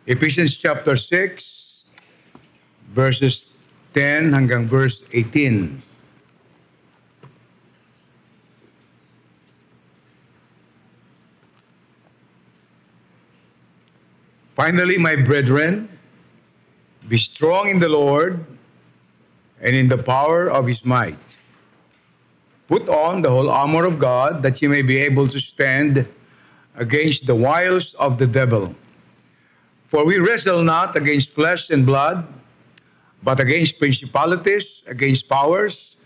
Ephesians chapter 6, verses 10 hanggang verse 18. Finally, my brethren, be strong in the Lord and in the power of his might. Put on the whole armor of God, that ye may be able to stand against the wiles of the devil. For we wrestle not against flesh and blood, but against principalities, against powers,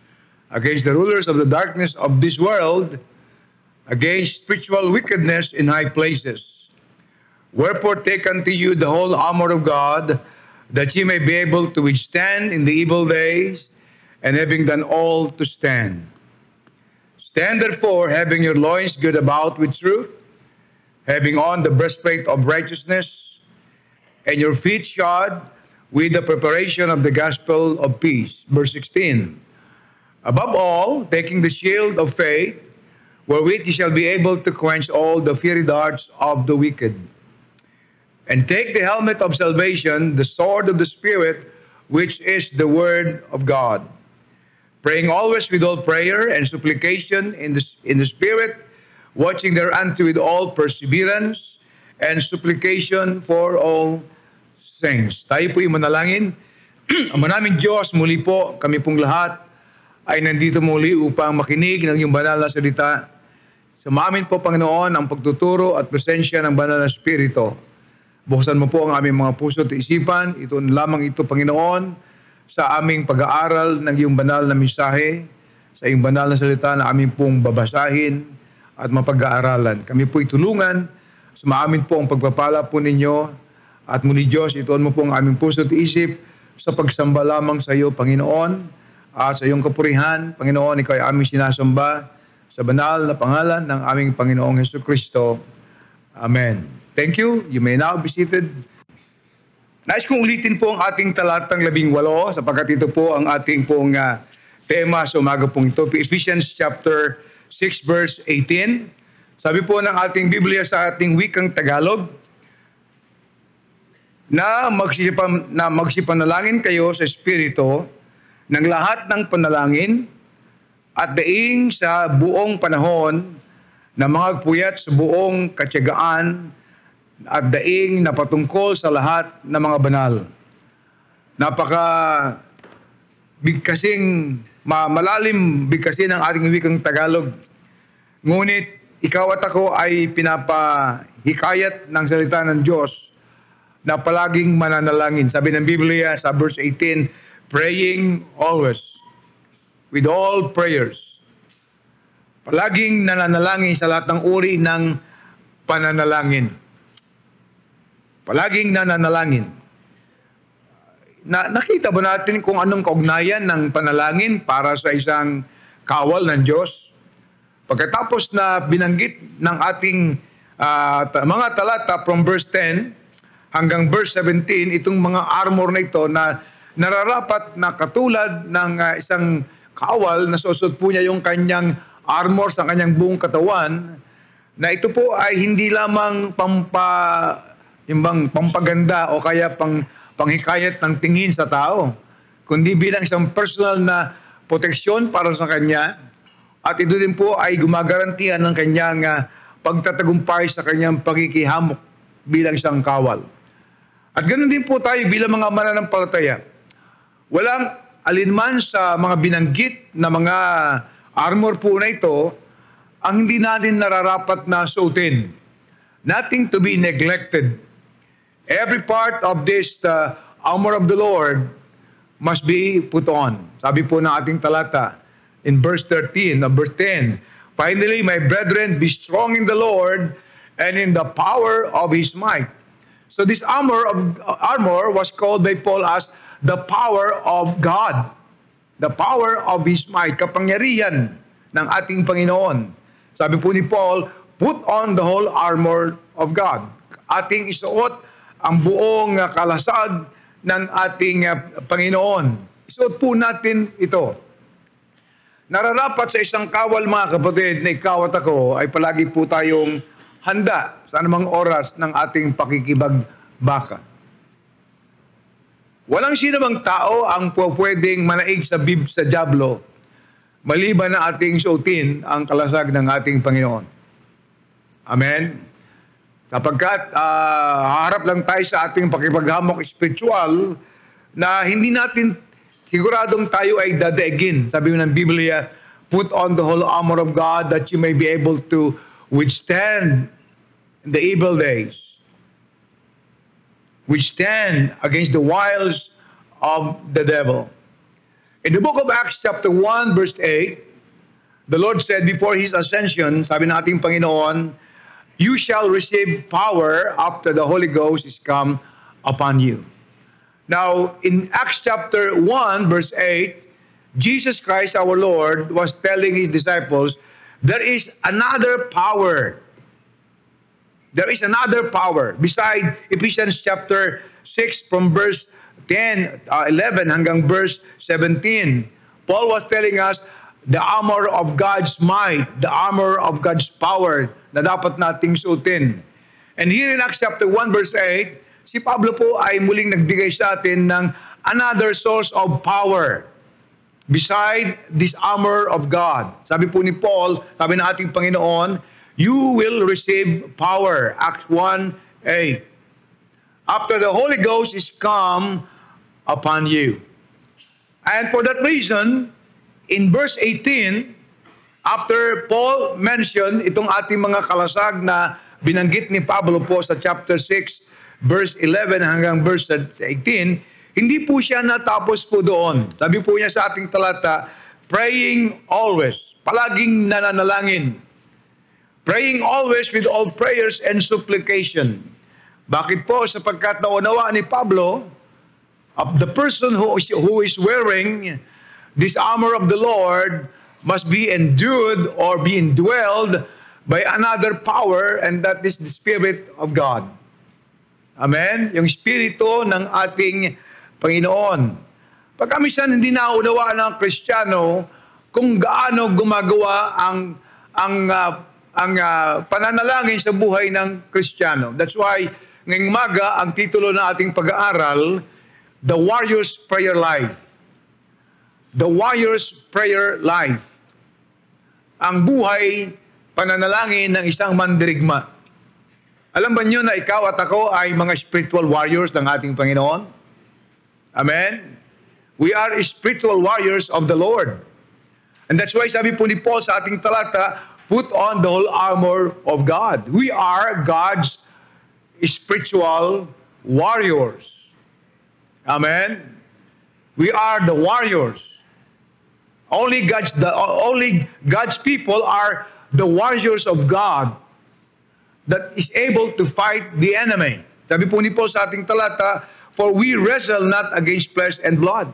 against the rulers of the darkness of this world, against spiritual wickedness in high places. Wherefore take unto you the whole armor of God, that ye may be able to withstand in the evil days, and having done all, to stand. Stand therefore, having your loins girt about with truth, having on the breastplate of righteousness, and your feet shod with the preparation of the gospel of peace. Verse 16. Above all, taking the shield of faith, wherewith ye shall be able to quench all the fiery darts of the wicked. And take the helmet of salvation, the sword of the Spirit, which is the word of God. Praying always with all prayer and supplication in the Spirit, watching thereunto with all perseverance and supplication for all things. Tayo po'y manalangin. Ama namin Diyos, muli po kami pong lahat ay nandito muli upang makinig ng iyong banal na salita. Sumamin po, Panginoon, ang pagtuturo at presensya ng banal na Espiritu. Buksan mo po ang aming mga puso at isipan. Ito lamang ito, Panginoon, sa aming pag-aaral ng iyong banal na mensahe, sa iyong banal na salita na aming pong babasahin at mapag-aaralan. Kami po'y tulungan. Sumaamin po ang pagpapala po ninyo. At muli Diyos, ituon mo po ang aming puso at isip sa pagsamba lamang sa iyo, Panginoon, at sa iyong kapurihan. Panginoon, ikaw ay aming sinasamba sa banal na pangalan ng aming Panginoong Hesukristo. Amen. Thank you. You may now be seated. Nais kong ulitin po ang ating talatang 18 sapagkat ito po ang ating pong tema sa umaga pong ito. Ephesians chapter 6 verse 18. Sabi po ng ating Biblia sa ating wikang Tagalog, na magsipanalangin kayo sa Espiritu ng lahat ng panalangin at daing sa buong panahon na mga puyat sa buong katyagaan at daing napatungkol sa lahat ng mga banal. Napaka bigkasing, malalim bigkasin ang ating wikang Tagalog. Ngunit ikaw at ako ay pinapahikayat ng salita ng Diyos na palaging mananalangin. Sabi ng Biblia sa verse 18, praying always with all prayers. Palaging nananalangin sa lahat ng uri ng pananalangin. Palaging nananalangin. Nakita ba natin kung anong kaugnayan ng panalangin para sa isang kawal ng Diyos? Pagkatapos na binanggit ng ating mga talata from verse 10 hanggang verse 17, itong mga armor na ito na nararapat na katulad ng isang kawal na susot po niya yung kanyang armor sa kanyang buong katawan, na ito po ay hindi lamang pampaganda o kaya panghikayat ng tingin sa tao, kundi bilang isang personal na proteksyon para sa kanya, at ito din po ay gumagarantihan ng kanyang pagtatagumpay sa kanyang pagkikihamok bilang isang kawal. At ganoon din po tayo bilang mga mananampalataya. Walang alinman sa mga binanggit na mga armor po na ito ang hindi natin nararapat na suotin. Nothing to be neglected. Every part of this armor of the Lord must be put on. Sabi po ng ating talata in verse 13, verse 10, finally, my brethren, be strong in the Lord and in the power of his might. So this armor was called by Paul as the power of God. The power of his might, kapangyarihan ng ating Panginoon. Sabi po ni Paul, put on the whole armor of God. Ating isuot ang buong kalasag ng ating Panginoon. Isuot po natin ito. Nararapat sa isang kawal, mga kapatid, na ikaw at ako ay palagi po tayong handa sa anumang oras ng ating pakikibagbaka. Walang sino mang tao ang pwedeng manaig sa dyablo maliban na ating suotin ang kalasag ng ating Panginoon. Amen? Sapagkat harap lang tayo sa ating pakipaghamok spiritual na hindi natin siguradong tayo ay dadaigin. Sabi ng Biblia, put on the whole armor of God that you may be able to withstand the evil days. Withstand against the wiles of the devil. In the book of Acts chapter 1 verse 8, the Lord said before His ascension, sabi ng ating Panginoon, you shall receive power after the Holy Ghost is come upon you. Now, in Acts chapter 1 verse 8, Jesus Christ our Lord was telling His disciples, there is another power. There is another power beside Ephesians chapter 6 from verse 11 hanggang verse 17. Paul was telling us the armor of God's might, the armor of God's power na dapat nating suotin. And here in Acts chapter 1 verse 8, si Pablo po ay muling nagbigay sa atin ng another source of power beside this armor of God. Sabi po ni Paul, sabi ng ating Panginoon, you will receive power. Acts 1:8. After the Holy Ghost is come upon you. And for that reason, in verse 18, after Paul mentioned itong ating mga kalasag na binanggit ni Pablo po sa chapter 6, verse 11 hanggang verse 18, hindi po siya natapos po doon. Sabi po niya sa ating talata, praying always, palaging nananalangin. Praying always with all prayers and supplication. Bakit po? Sapagkat naunawa ni Pablo, the person who is wearing this armor of the Lord must be endued or be indwelled by another power, and that is the Spirit of God. Amen? Yung Espiritu ng ating Panginoon. Pagka minsan hindi naunawaan ng Kristiyano kung gaano gumagawa ang pananalangin sa buhay ng Kristiyano. That's why ngayong maga ang titulo ng ating pag-aaral, The Warrior's Prayer Life. The Warrior's Prayer Life. Ang buhay, pananalangin ng isang mandirigma. Alam ba niyo na ikaw at ako ay mga spiritual warriors ng ating Panginoon? Amen? We are spiritual warriors of the Lord. And that's why sabi po ni Paul sa ating talata, put on the whole armor of God. We are God's spiritual warriors. Amen? We are the warriors. Only God's people are the warriors of God that is able to fight the enemy. Sabi po ni Paul sa ating talata, for we wrestle not against flesh and blood.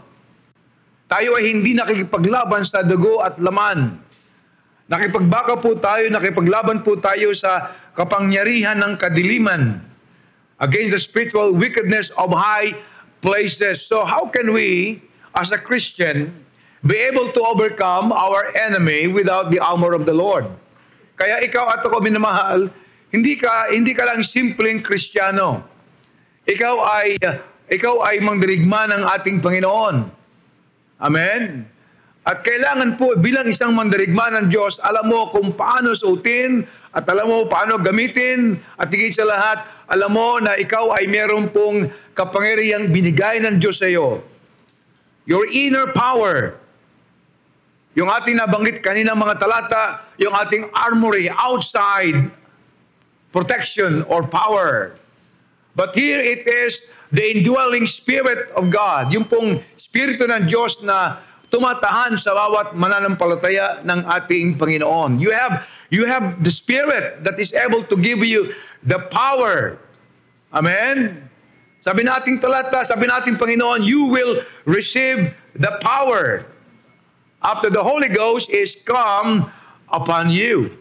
Tayo ay hindi nakikipaglaban sa dugo at laman. Nakipagbaka po tayo, nakipaglaban po tayo sa kapangyarihan ng kadiliman against the spiritual wickedness of high places. So how can we, as a Christian, be able to overcome our enemy without the armor of the Lord? Kaya ikaw at ako, minamahal, hindi ka lang simpleng Kristiyano. Ikaw ay mandirigma ng ating Panginoon. Amen? At kailangan po, bilang isang mandirigma ng Diyos, alam mo kung paano suotin, at alam mo paano gamitin, at higit sa lahat, alam mo na ikaw ay meron pong kapangyarihang binigay ng Diyos sa iyo. Your inner power. Yung ating nabanggit kanina mga talata, yung ating armory, outside protection or power. But here it is the indwelling Spirit of God. Yung pong Espiritu ng Diyos na tumatahan sa bawat mananampalataya ng ating Panginoon. You have the Spirit that is able to give you the power. Amen? Sabi nating talata, sabi nating Panginoon, you will receive the power after the Holy Ghost is come upon you.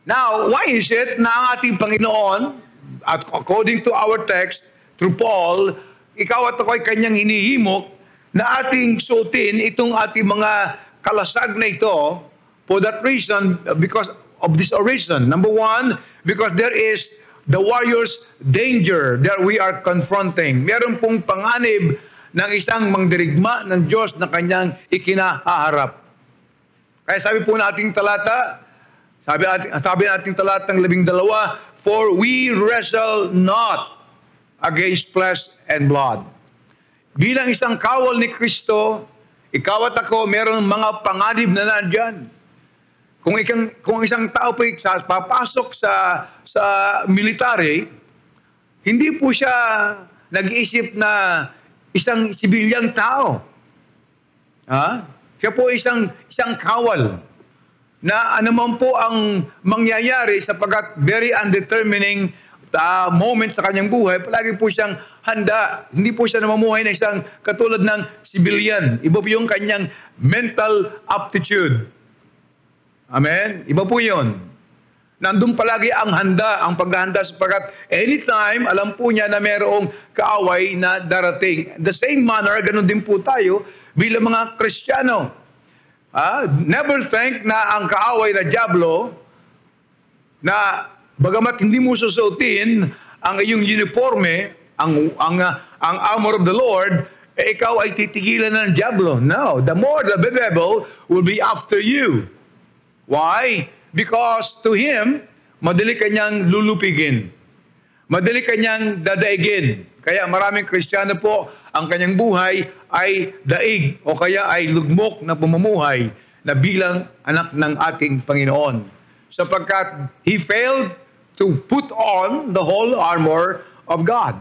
Now, why is it na ang ating Panginoon, at according to our text, through Paul, ikaw at ako ay kanyang hinihimok na ating suotin itong ating mga kalasag na ito for that reason, because of this reason. Number one, because there is the warrior's danger that we are confronting. Meron pong panganib ng isang mangdirigma ng Diyos na kanyang ikinahaharap. Kaya sabi po nating talata, sabi nating talatang 12, for we wrestle not against flesh and blood. Bilang isang kawal ni Kristo, ikaw at ako, meron mga panganib na nandyan. Kung isang tao po papasok sa military, hindi po siya nag-iisip na isang sibilyang tao. Siya po isang kawal na anuman po ang mangyayari sapagkat very undetermining moment sa kanyang buhay, palagi po siyang handa. Hindi po siya namamuhay na isang katulad ng civilian. Iba po yung kanyang mental aptitude. Amen? Iba po yun. Nandun palagi ang handa, ang paghahanda sapagkat anytime, alam po niya na mayroong kaaway na darating. The same manner, ganun din po tayo bilang mga Kristiyano. Never think na ang kaaway na dyablo na bagamat hindi mo susuotin ang iyong uniforme, ang armor of the Lord, ikaw ay titigilan ng dyablo. No, the more the devil will be after you. Why? Because to him, madali kanyang lulupigin. Madali kanyang dadaigin. Kaya maraming Kristiyano po, ang kanyang buhay ay daig o kaya ay lugmok na pamumuhay na bilang anak ng ating Panginoon. Sapagkat he failed to put on the whole armor of God.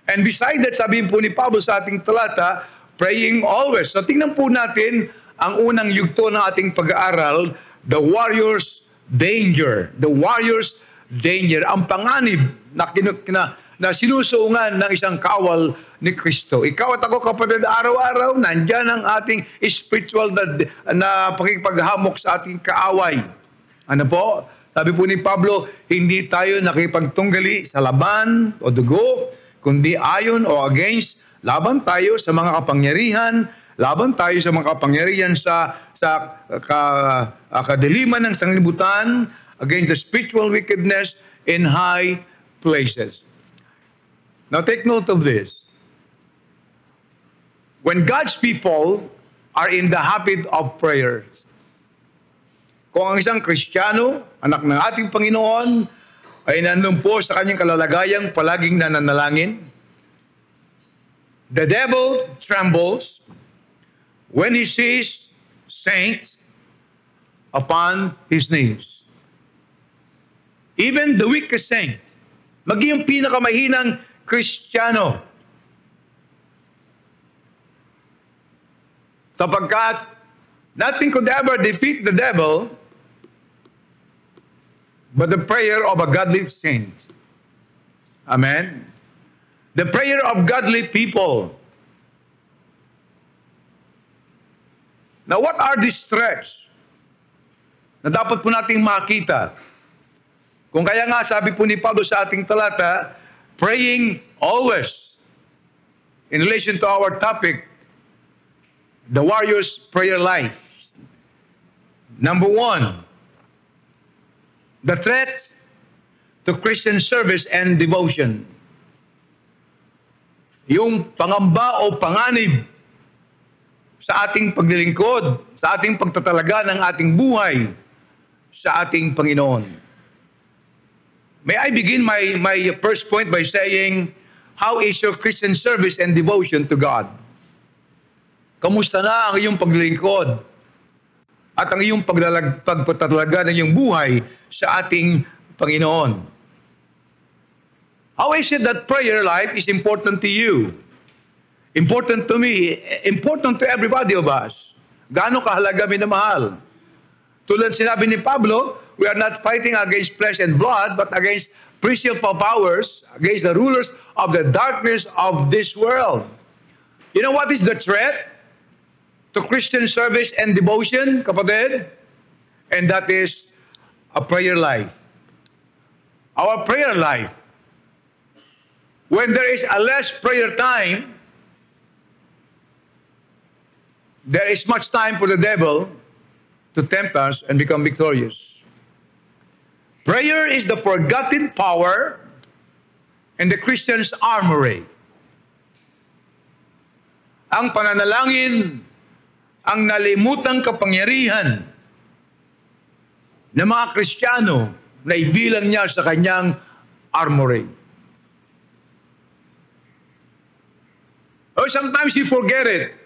And beside that, sabihin po ni Pablo sa ating talata, praying always. So tingnan po natin ang unang yugto ng ating pag-aaral, the warrior's danger. The warrior's danger. Ang panganib na sinusuungan ng isang kawal ni Kristo. Ikaw at ako, kapatid, araw-araw, nandyan ang ating spiritual na pakikipaghamok sa ating kaaway. Ano po? Sabi po ni Pablo, hindi tayo nakipagtunggali sa laban o dugo, kundi ayon o against, laban tayo sa mga kapangyarihan, laban tayo sa mga kapangyarihan sa kadiliman ng sanglibutan, against the spiritual wickedness in high places. Now take note of this. When God's people are in the habit of prayer, kung ang isang Kristiyano, anak ng ating Panginoon, ay nandun po sa kanyang kalalagayang palaging nananalangin, the devil trembles when he sees saints upon his knees. Even the weakest saint, maging pinakamahinang Kristiyano, sapagkat nothing could ever defeat the devil but the prayer of a godly saint. Amen? The prayer of godly people. Now, what are these threats na dapat po nating makita? Kung kaya nga, sabi po ni Pablo sa ating talata, praying always. In relation to our topic, the warrior's prayer life. Number 1, the threat to Christian service and devotion. Yung pangamba o panganib sa ating paglilingkod, sa ating pagtatalaga ng ating buhay sa ating Panginoon. May I begin my first point by saying, how is your Christian service and devotion to God? Kamusta na ang iyong paglilingkod at ang iyong pagtatalaga ng iyong buhay sa ating Panginoon? How is it that prayer life is important to you? Important to me, important to everybody of us. Gaano kahalaga, minamahal? Tulad sinabi ni Pablo, we are not fighting against flesh and blood, but against principal powers, against the rulers of the darkness of this world. You know what is the threat to Christian service and devotion, kapatid? And that is a prayer life. Our prayer life. When there is a less prayer time, there is much time for the devil to tempt us and become victorious. Prayer is the forgotten power and the Christian's armory. Ang pananalangin, ang nalimutang kapangyarihan ng mga Kristiyano na ibilang niya sa kanyang armory. Or sometimes we forget it.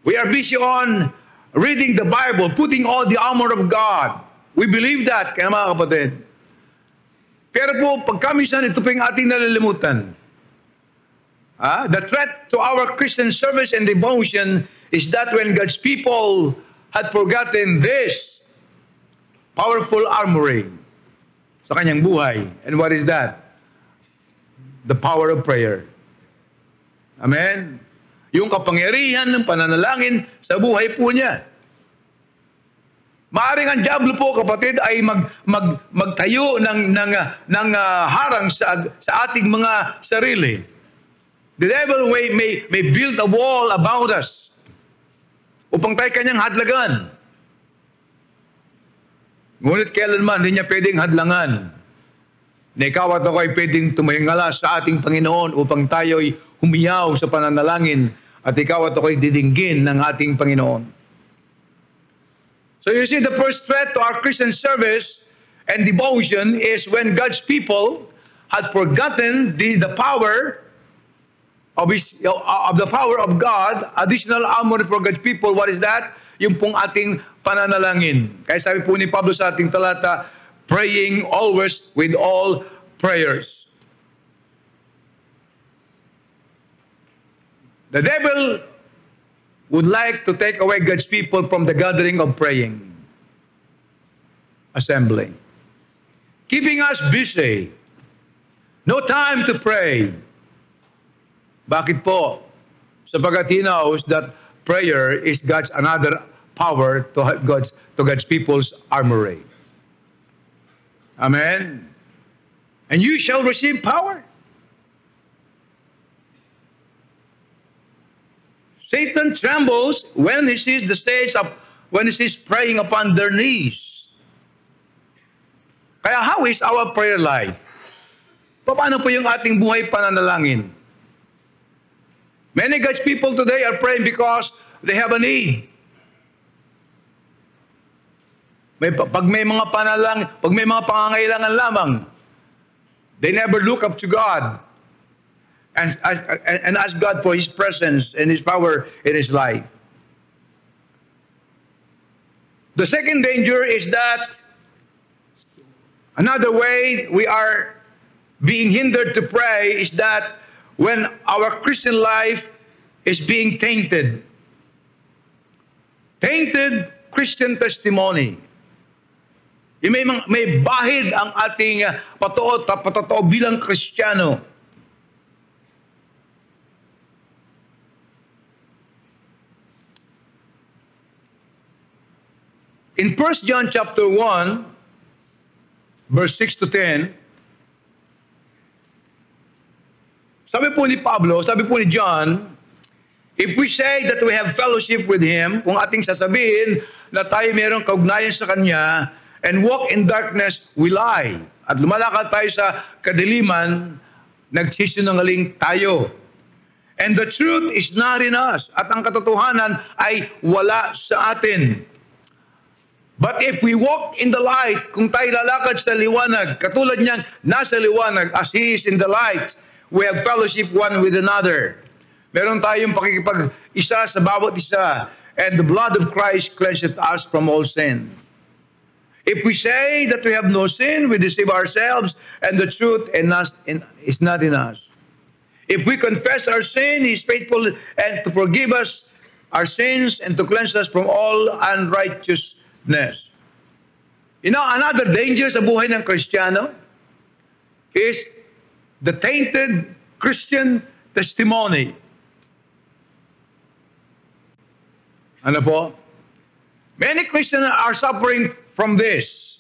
We are busy on reading the Bible, putting all the armor of God. We believe that, kaya mga kapatid. Pero po, pagkamisan, ito po yung ating nalilimutan. The threat to our Christian service and devotion is that when God's people had forgotten this powerful armory sa kanyang buhay. And what is that? The power of prayer. Amen? Yung kapangyarihan ng pananalangin sa buhay po niya. Maaring ang diablo po, kapatid, ay magtayo ng harang sa ating mga sarili. The devil may build a wall about us upang tayo kanyang hadlagan. Ngunit kailanman hindi niya pwedeng hadlangan na ikaw at ako ay pwedeng tumahingala sa ating Panginoon upang tayo'y humiyaw sa pananalangin at ikaw at ako ay didinggin ng ating Panginoon. So you see, the first threat to our Christian service and devotion is when God's people had forgotten the power of the power of God. Additional armor for God's people. What is that? Yung pong ating pananalangin. Kaya sabi po ni Pablo sa ating talata, praying always with all prayers. The devil would like to take away God's people from the gathering of praying, assembling, keeping us busy, no time to pray. Bakit po? Sapagkat he knows that prayer is God's another power to God's people's armory. Amen? And you shall receive power. Satan trembles when he sees when he sees praying upon their knees. Kaya how is our prayer life? Paano po yung ating buhay pananalangin? Many God's people today are praying because they have a need. Pag may mga pangangailangan lamang, they never look up to God and ask God for His presence and His power in His life. The second danger is that another way we are being hindered to pray is that when our Christian life is being tainted. Tainted Christian testimony. May bahid ang ating patotoo bilang Kristiyano. In 1 John chapter 1, verse 6 to 10, sabi po ni Pablo, sabi po ni John, if we say that we have fellowship with Him, kung ating sasabihin na tayo mayroong kaugnayan sa Kanya, and walk in darkness, we lie. At lumalakad tayo sa kadiliman, nagsisinungaling tayo. And the truth is not in us. At ang katotohanan ay wala sa atin. But if we walk in the light, kung tayo lalakad sa liwanag, katulad niyang nasa liwanag, as He is in the light, we have fellowship one with another. Meron tayong pakikipag-isa sa bawat isa. And the blood of Christ cleanseth us from all sin. If we say that we have no sin, we deceive ourselves, and the truth is not in us. If we confess our sin, He is faithful and to forgive us our sins and to cleanse us from all unrighteousness. You know, another danger sa buhay ng Kristiyano is the tainted Christian testimony. Ano po? Many Christians are suffering from this.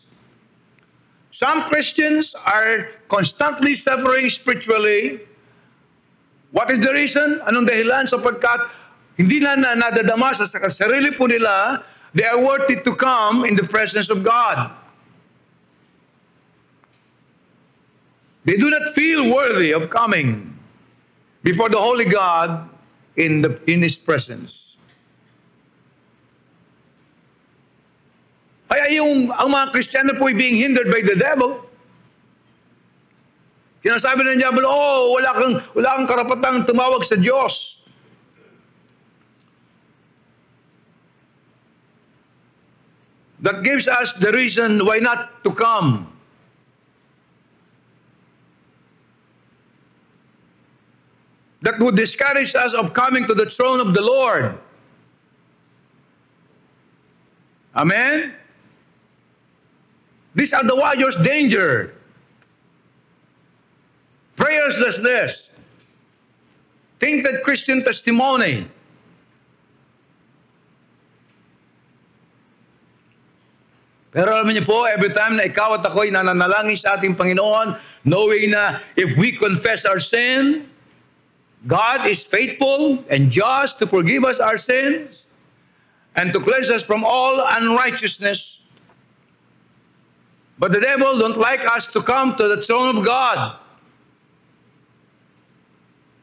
Some Christians are constantly suffering spiritually. What is the reason? Anong dahilan? Sapagkat hindi na nadadama sa sarili po nila, they are worthy to come in the presence of God. They do not feel worthy of coming before the Holy God in His presence. Kaya ang mga Kristiyano po ay being hindered by the devil. Sinasabi ng diablo, oh, wala kang karapatang tumawag sa Diyos. That gives us the reason why not to come. That would discourage us of coming to the throne of the Lord. Amen? These are the warrior's danger. Prayerlessness. Tainted Christian testimony. Pero alam niyo po, every time na ikaw at ako'y nananalangin sa ating Panginoon, knowing na if we confess our sin, God is faithful and just to forgive us our sins and to cleanse us from all unrighteousness. But the devil don't like us to come to the throne of God.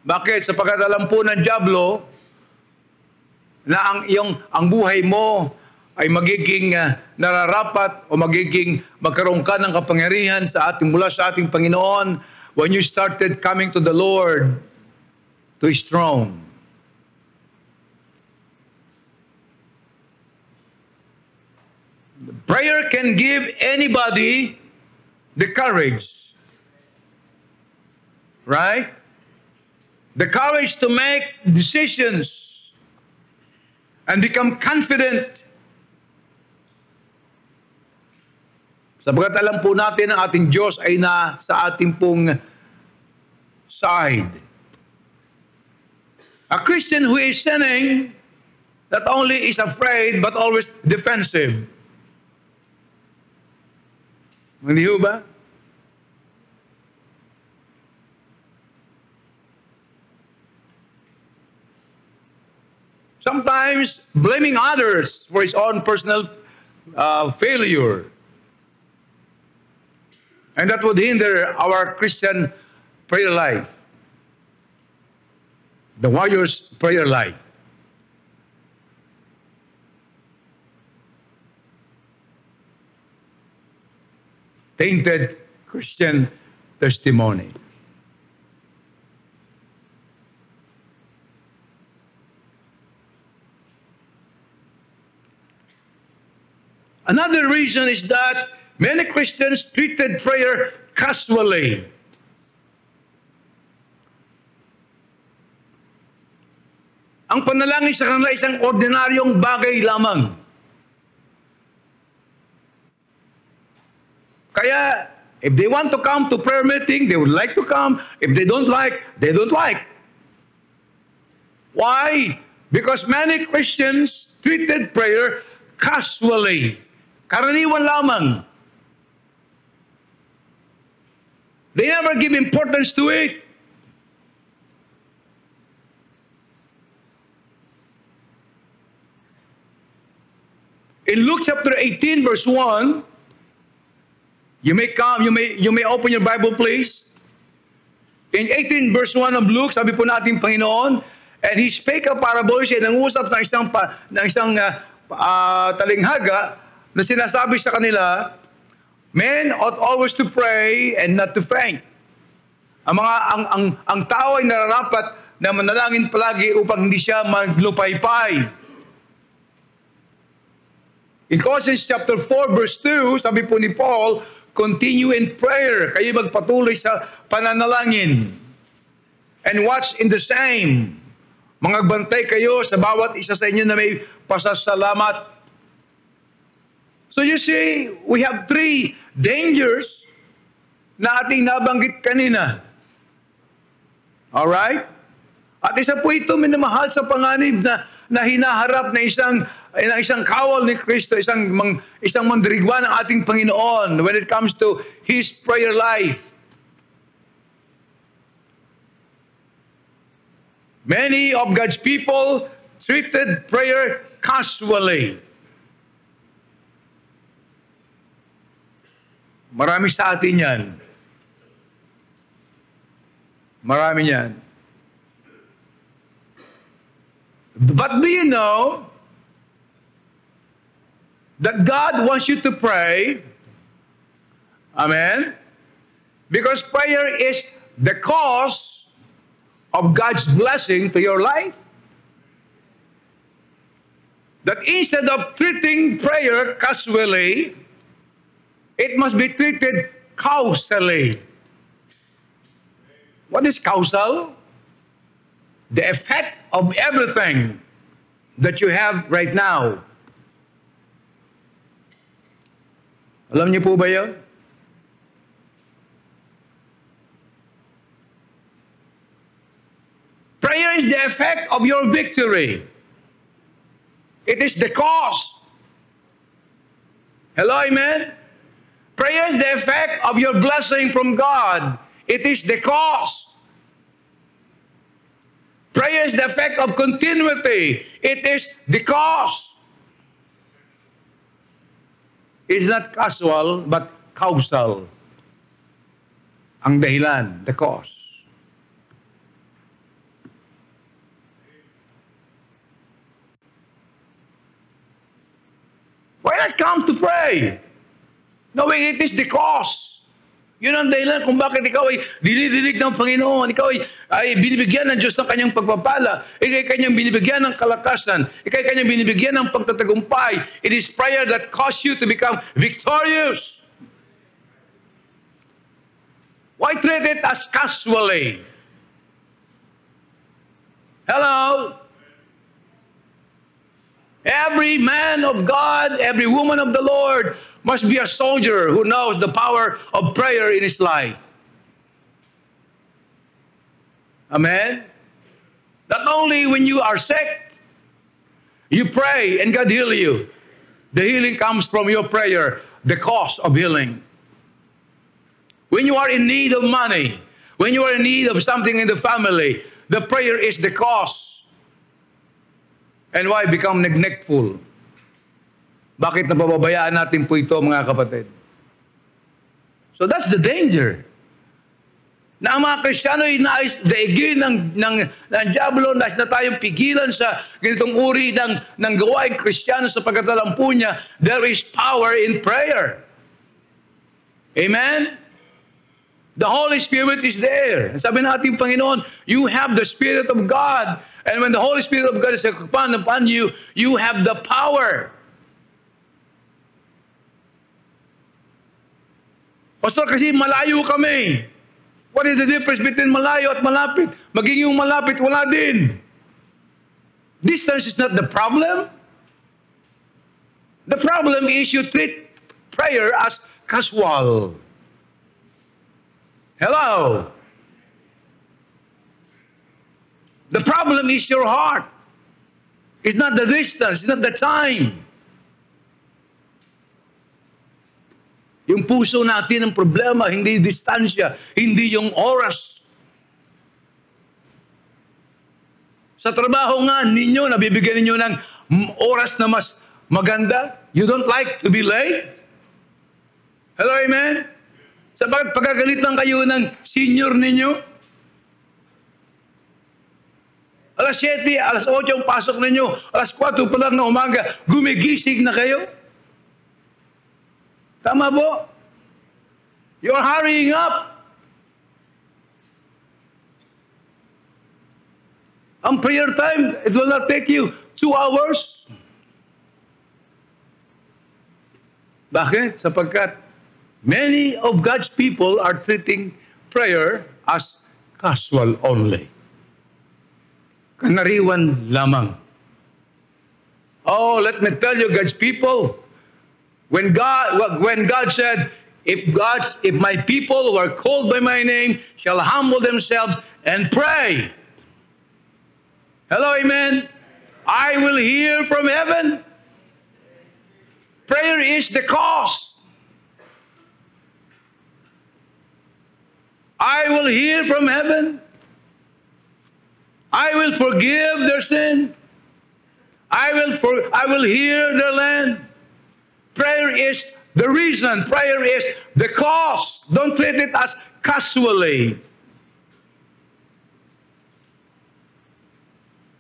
Bakit? Sapagkat alam po ng diablo na ang buhay mo ay magiging nararapat o magkaroon ka ng kapangyarihan mula sa ating Panginoon when you started coming to the Lord, to His throne. Prayer can give anybody the courage, right? The courage to make decisions and become confident. Sapagkat alam po natin ang ating Diyos ay sa ating pong side. A Christian who is sinning not only is afraid but always defensive. Hindi ho ba? Sometimes blaming others for his own personal failure. And that would hinder our Christian prayer life. The warrior's prayer life. Tainted Christian testimony. Another reason is that many Christians treated prayer casually. Ang panalangin sa kanila isang ordinaryong bagay lamang. Kaya, if they want to come to prayer meeting, they would like to come. If they don't like, they don't like. Why? Because many Christians treated prayer casually. Karaniwan lamang. They never give importance to it. In Luke chapter 18, verse 1, you may open your Bible, please. In 18 verse 1 of Luke, sabi po natin Panginoon, and He spake a parable, siya nangusap ng isang talinghaga na sinasabi sa kanila, men ought always to pray and not to faint. Ang tao ay nararapat na manalangin palagi upang hindi siya maglupaypay. In Colossians chapter 4 verse 2, sabi po ni Paul, continue in prayer. Kayo magpatuloy sa pananalangin. And watch in the same. Mangagbantay kayo sa bawat isa sa inyo na may pasasalamat. So you see, we have three dangers na ating nabanggit kanina. Alright? At isa po ito minamahal sa panganib na hinaharap na isang kawal ni Kristo, isang mandirigma ng ating Panginoon when it comes to His prayer life. Many of God's people treated prayer casually. Marami sa atin yan. Marami niyan. But do you know that God wants you to pray? Amen? Because prayer is the cause of God's blessing to your life. That instead of treating prayer casually, it must be treated causally. What is causal? The effect of everything that you have right now. Alam niyo po ba yun? Prayer is the effect of your victory. It is the cause. Hello, amen? Prayer is the effect of your blessing from God. It is the cause. Prayer is the effect of continuity. It is the cause. It's not casual, but causal. Ang dahilan, the cause. Why not come to pray? Knowing it is the cause. Yun ang dahilan kung bakit ikaw ay dinidinig ng Panginoon. Ikaw ay binibigyan ng Diyos ng kanyang pagpapala. Ikaw ay kanyang binibigyan ng kalakasan. Ikaw ay kanyang binibigyan ng pagtatagumpay. It is prayer that causes you to become victorious. Why treat it as casually? Hello? Every man of God, every woman of the Lord must be a soldier who knows the power of prayer in his life. Amen? Not only when you are sick, you pray and God heal you. The healing comes from your prayer, the cause of healing. When you are in need of money, when you are in need of something in the family, the prayer is the cause. And why become neglectful? Bakit napababayaan natin po ito, mga kapatid? So that's the danger. Na ang mga Kristiyano ay nais daigin ng Diablo, nais na tayong pigilan sa ganitong uri ng gawaing Kristiyano sapagkat alam po niya, there is power in prayer. Amen? The Holy Spirit is there. Sabi natin, Panginoon, you have the Spirit of God. And when the Holy Spirit of God is upon you, you have the power. Pastor, kasi malayo kami. What is the difference between malayo at malapit? Maging yung malapit, wala din. Distance is not the problem. The problem is you treat prayer as casual. Hello? The problem is your heart. It's not the distance, it's not the time. Yung puso natin ang problema, hindi distansya, hindi yung oras. Sa trabaho nga ninyo, nabibigyan ninyo ng oras na mas maganda. You don't like to be late? Hello, amen? Sa pagkagalitan kayo ng senior ninyo, alas 7, alas 8 ang pasok ninyo, alas 4 pa lang na umaga, gumigising na kayo. Tama po? You're hurrying up. Ang prayer time, it will not take you 2 hours. Bakit? Sapagkat many of God's people are treating prayer as casual only. Kanariwan lamang. Oh, let me tell you, God's people, when God said, if my people who are called by my name shall humble themselves and pray. Hello, amen? I will hear from heaven. Prayer is the cause. I will hear from heaven. I will forgive their sin. I will heal their land. Prayer is the reason. Prayer is the cause. Don't treat it as casually.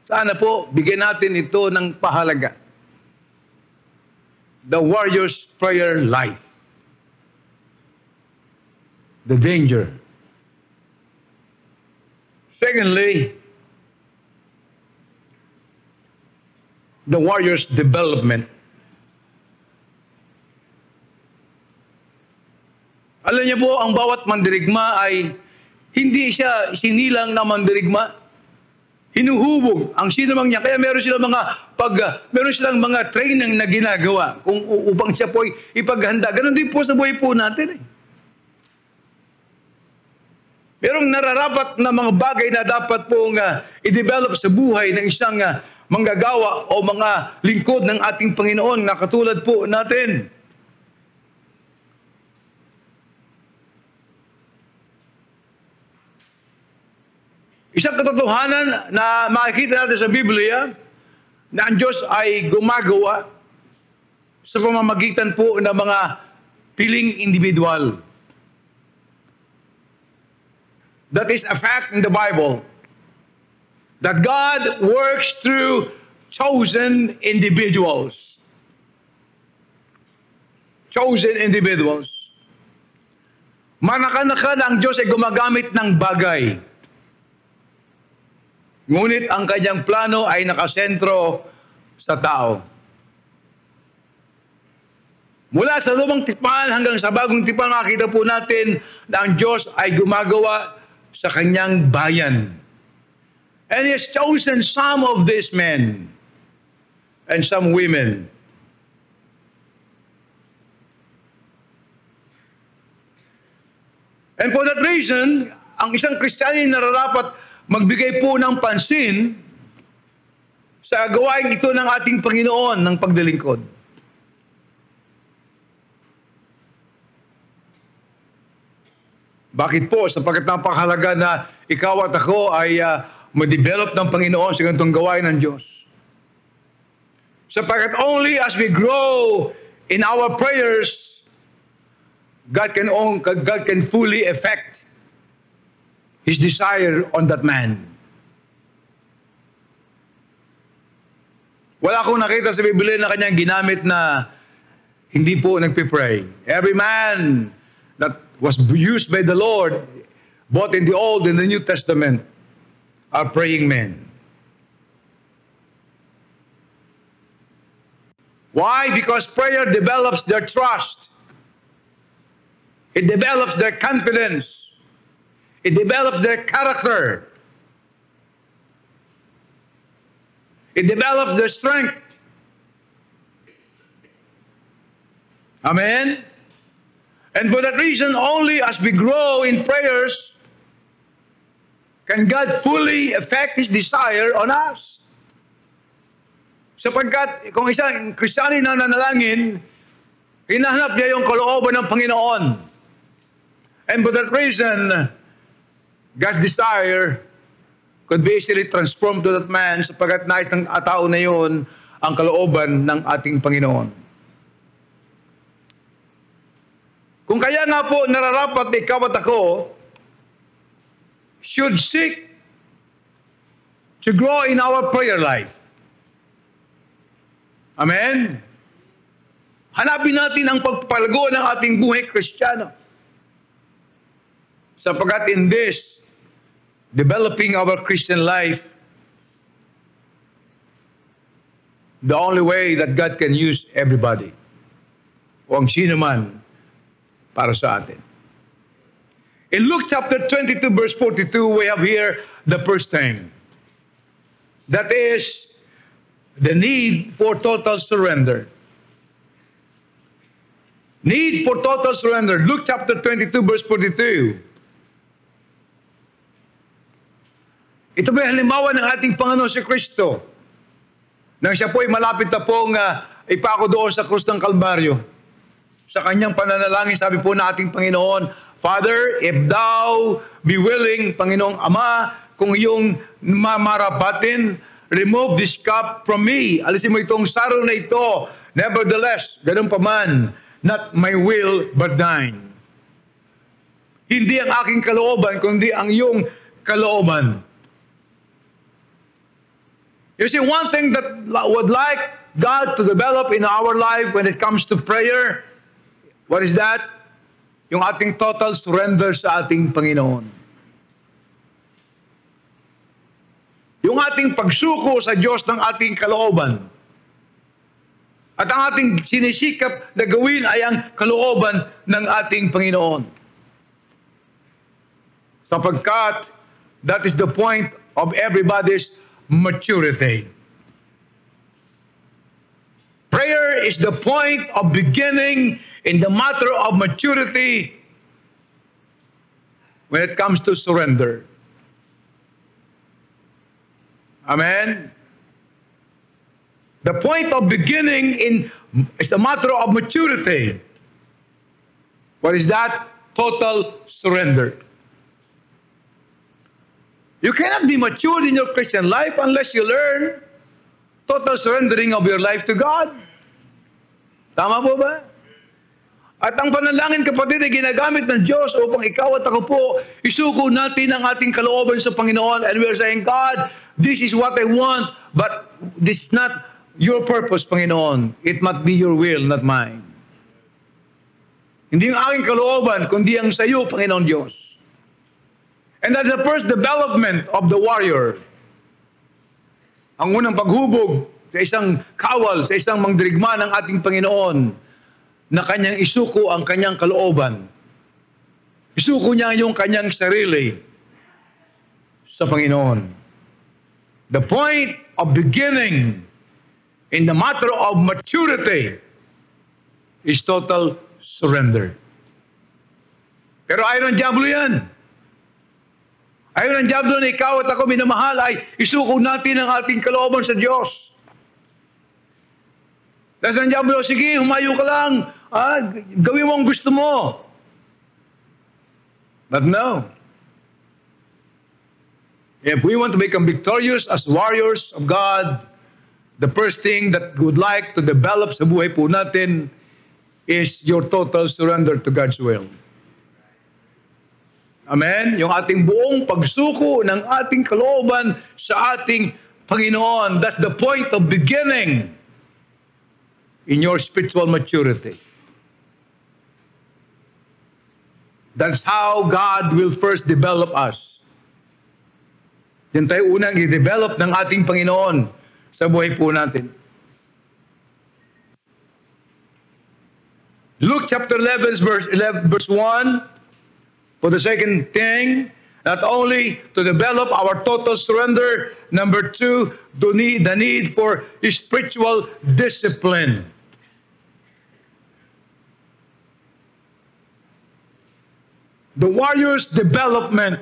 Sana po, bigyan natin ito ng pahalaga. The warrior's prayer life. The danger. Secondly, the warrior's development. Alam niyo po, ang bawat mandirigma ay hindi siya sinilang na mandirigma. Hinuhubog ang sino mang niya. Kaya meron silang mga training na ginagawa kung upang siya po ipaghanda. Ganon din po sa buhay po natin. Merong nararapat na mga bagay na dapat pong i-develop sa buhay ng isang manggagawa o mga lingkod ng ating Panginoon na katulad po natin. Isang katotohanan na makikita natin sa Biblia na ang Diyos ay gumagawa sa pamamagitan po ng mga piling individual. That is a fact in the Bible. That God works through chosen individuals. Chosen individuals. Manaka-naka na ang Diyos ay gumagamit ng bagay. Ngunit ang kanyang plano ay nakasentro sa tao. Mula sa lumang tipan hanggang sa bagong tipan, makikita po natin na ang Diyos ay gumagawa sa kanyang bayan. And He has chosen some of these men and some women. And for that reason, ang isang Kristiyano nararapat magbigay po ng pansin sa gawain ito ng ating Panginoon ng pagdilingkod. Bakit po? Sapagkat napakahalaga na ikaw at ako ay ma-develop ng Panginoon sa ganitong gawain ng Diyos. Sapagkat only as we grow in our prayers, God can fully effect His desire on that man. Wala akong nakita sa Biblia na kanyang ginamit na hindi po nagpipray. Every man that was used by the Lord, both in the Old and the New Testament, are praying men. Why? Because prayer develops their trust. It develops their confidence. It develops their character. It develops their strength. Amen? And for that reason, only as we grow in prayers, can God fully effect His desire on us. Sapagkat kung isang Kristiyano na nanalangin, hinahanap niya yung kalooban ng Panginoon. And for that reason, God's desire could be easily transformed to that man sapagkat nais ng tao na yun ang kalooban ng ating Panginoon. Kung kaya nga po nararapat ikaw at ako should seek to grow in our prayer life. Amen? Hanapin natin ang pagpalago ng ating buhay Kristiyano. Sapagkat in this, developing our Christian life, the only way that God can use everybody, o ang sino man, para sa atin. In Luke chapter 22, verse 42, we have here the first thing. That is the need for total surrender. Need for total surrender. Luke chapter 22, verse 42. Ito ba halimbawa ng ating Panginoon si Kristo? Nang siya po ay malapit na pong ipako doon sa krus ng Kalbaryo. Sa kanyang pananalangin, sabi po na ating Panginoon, Father, if Thou be willing, Panginoong Ama, kung iyong mamarapatin, remove this cup from me. Alisin mo itong saro na ito. Nevertheless, ganun pa man, not my will, but thine. Hindi ang aking kalooban, kundi ang iyong kalooban. You see, one thing that would like God to develop in our life when it comes to prayer, what is that? Yung ating total surrender sa ating Panginoon. Yung ating pagsuko sa Diyos ng ating kalooban. At ang ating sinisikap na gawin ay ang kalooban ng ating Panginoon. Sapagkat that is the point of everybody's maturity. Prayer is the point of beginning in the matter of maturity when it comes to surrender. Amen? The point of beginning is the matter of maturity. What is that? Total surrender. You cannot be matured in your Christian life unless you learn total surrendering of your life to God. Tama po ba? At ang panalangin, kapatid, ay ginagamit ng Diyos upang ikaw at ako po isuko natin ang ating kalooban sa Panginoon, and we are saying, God, this is what I want, but this is not your purpose, Panginoon. It must be your will, not mine. Hindi yung aking kalooban, kundi ang sa iyo, Panginoon Diyos. And that's the first development of the warrior. Ang unang paghubog sa isang kawal, sa isang mangdirigma ng ating Panginoon, na kanyang isuko ang kanyang kalooban. Isuko niya yung kanyang sarili sa Panginoon. The point of beginning in the matter of maturity is total surrender. Pero ayaw ng diablo yan. Ayaw ng diablo na ikaw at ako minamahal ay isuko natin ang ating kalooban sa Diyos. Tapos ang diablo, sige, humayo ka lang. Gawin mo ang gusto mo. But no. If we want to become victorious as warriors of God, the first thing that we would like to develop sa buhay po natin is your total surrender to God's will. Amen? Yung ating buong pagsuko ng ating kalooban sa ating Panginoon. That's the point of beginning in your spiritual maturity. That's how God will first develop us. Yan tayo unang i-develop ng ating Panginoon sa buhay po natin. Luke chapter 11, verse 1, for the second thing, not only to develop our total surrender, number 2, the need for spiritual discipline. The warrior's development,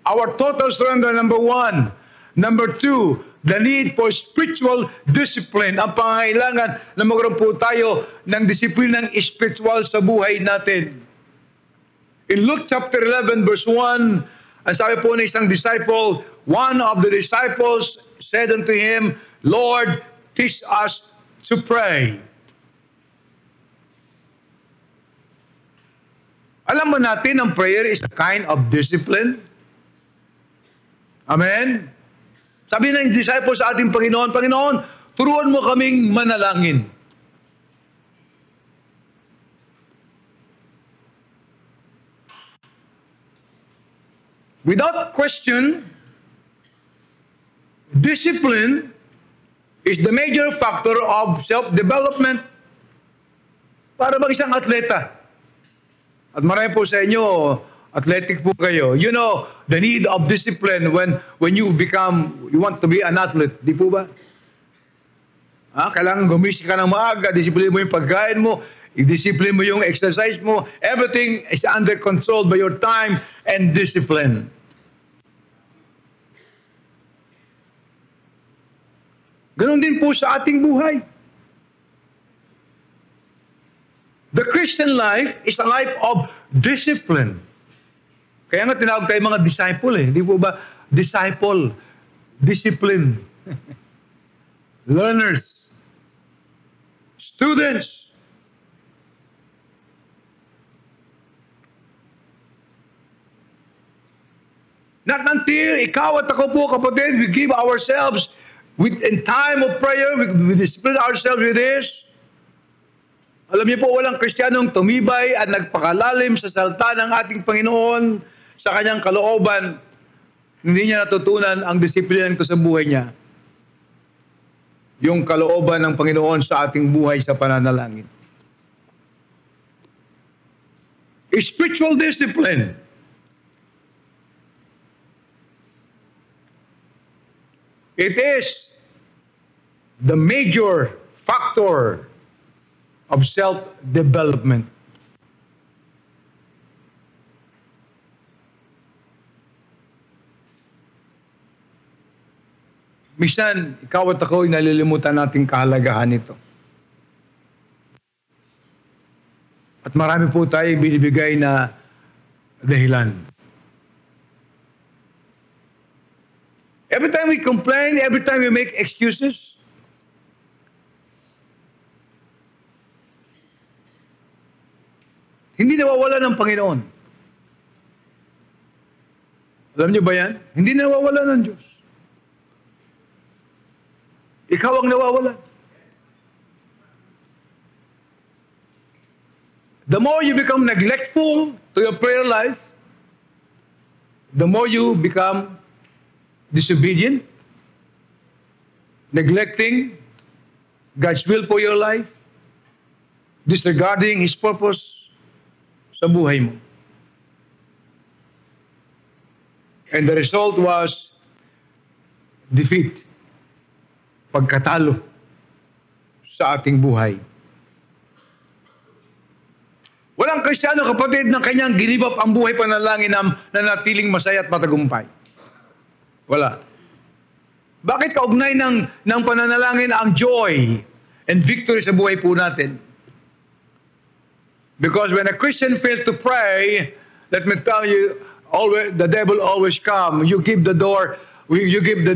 our total surrender, number 1. Number 2, the need for spiritual discipline. Ang pangangailangan na magkaroon po tayo ng disiplinang spiritual sa buhay natin. In Luke chapter 11, verse 1, ang sabi po ng isang disciple, one of the disciples said unto him, Lord, teach us to pray. Alam mo natin, ang prayer is a kind of discipline. Amen? Sabi ng disciples sa ating Panginoon, Panginoon, turuan mo kaming manalangin. Without question, discipline is the major factor of self-development para mag isang atleta. At marami po sa inyo, athletic po kayo. You know the need of discipline when you want to be an athlete. Di po ba? Kailangan gumising ka ng maaga, disiplin mo yung pagkain mo, i-discipline mo yung exercise mo. Everything is under control by your time and discipline. Ganon din po sa ating buhay. The Christian life is a life of discipline. Kaya nga tinawag tayo mga disciple eh. Di po ba? Disciple. Discipline. Learners. Students. Not until ikaw at ako po, kapatid, we give ourselves in time of prayer, we discipline ourselves with this. Alam niyo po, walang Kristiyanong tumibay at nagpakalalim sa salita ng ating Panginoon sa kanyang kalooban. Hindi niya natutunan ang disiplina nito sa buhay niya. Yung kalooban ng Panginoon sa ating buhay sa pananalangin. Spiritual discipline. It is the major factor of self-development. Minsan, ikaw at ako ay nalilimutan nating kahalagahan nito. At marami po tayo binibigay na dahilan. Every time we complain, every time we make excuses, hindi nawawala ng Panginoon. Alam niyo ba yan? Hindi nawawala ng Diyos. Ikaw ang nawawala. The more you become neglectful to your prayer life, the more you become disobedient, neglecting God's will for your life, disregarding His purpose sa buhay mo. And the result was defeat, pagkatalo sa ating buhay. Walang Kristiyano, kapatid, ng kanyang ginibap ang buhay panalangin na natiling masaya at matagumpay. Wala. Bakit kaugnay ng pananalangin ang joy and victory sa buhay po natin? Because when a Christian fails to pray, let me tell you, always, the devil always come. You give the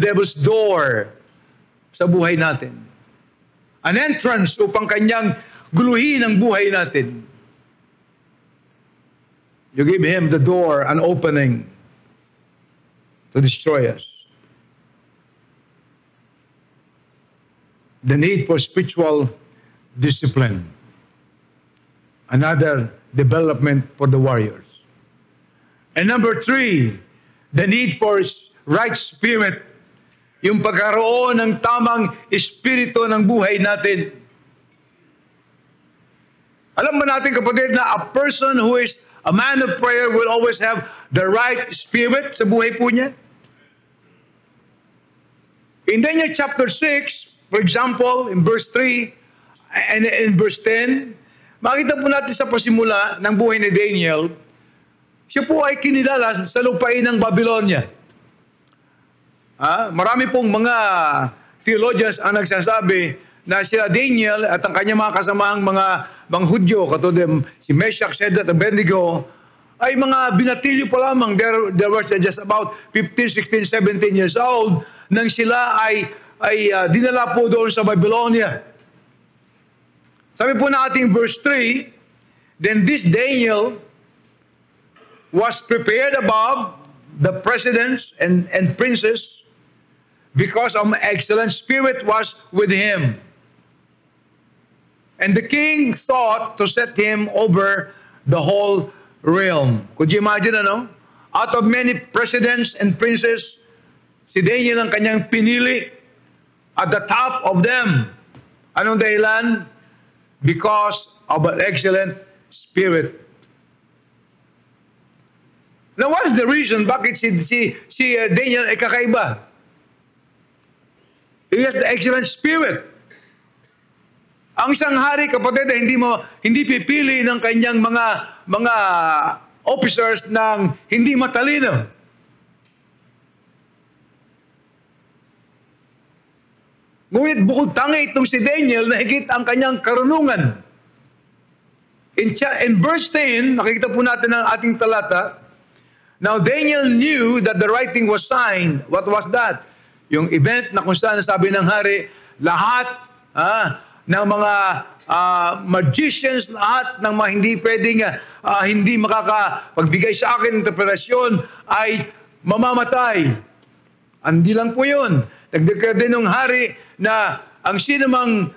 devil's door sa buhay natin. An entrance upang kanyang guluhin ang buhay natin. You give him the door, an opening to destroy us. The need for spiritual discipline. Another development for the warriors. And number 3, the need for right spirit. Yung pagkaroon ng tamang espiritu ng buhay natin. Alam ba natin, kapatid, na a person who is a man of prayer will always have the right spirit sa buhay po niya? In Daniel chapter 6, for example, in verse 3 and in verse 10, makita po natin sa pasimula ng buhay ni Daniel, siya po ay kinilala sa lupain ng Babylonia. Marami pong mga theologians ang nagsasabi na sila Daniel at ang kanyang mga kasamaang mga Hudyo, katulad si Meshach, Shadrach, at Abednego, ay mga binatilyo pa lamang. There were just about 15, 16, 17 years old nang sila ay dinala po doon sa Babylonia. Sabi po natin verse 3, then this Daniel was prepared above the presidents and princes because an excellent spirit was with him. And the king thought to set him over the whole realm. Could you imagine, Out of many presidents and princes, si Daniel ang kanyang pinili at the top of them. Anong dahilan? Because of an excellent spirit. Now, what's the reason bakit si Daniel ay kakaiba? He has the excellent spirit. Ang isang hari, kapatid, hindi pipili ng kanyang mga officers ng hindi matalino. Ngunit bukod tangi itong si Daniel na higit ang kanyang karunungan. In verse 10, nakikita po natin ang ating talata, now Daniel knew that the writing was signed. What was that? Yung event na kung saan sabi ng hari, lahat ng mga magicians, lahat ng mga hindi pwedeng, hindi makakapagbigay sa akin ng interpretasyon ay mamamatay. Hindi lang po yun. Nagdeklara din ng hari na ang sinumang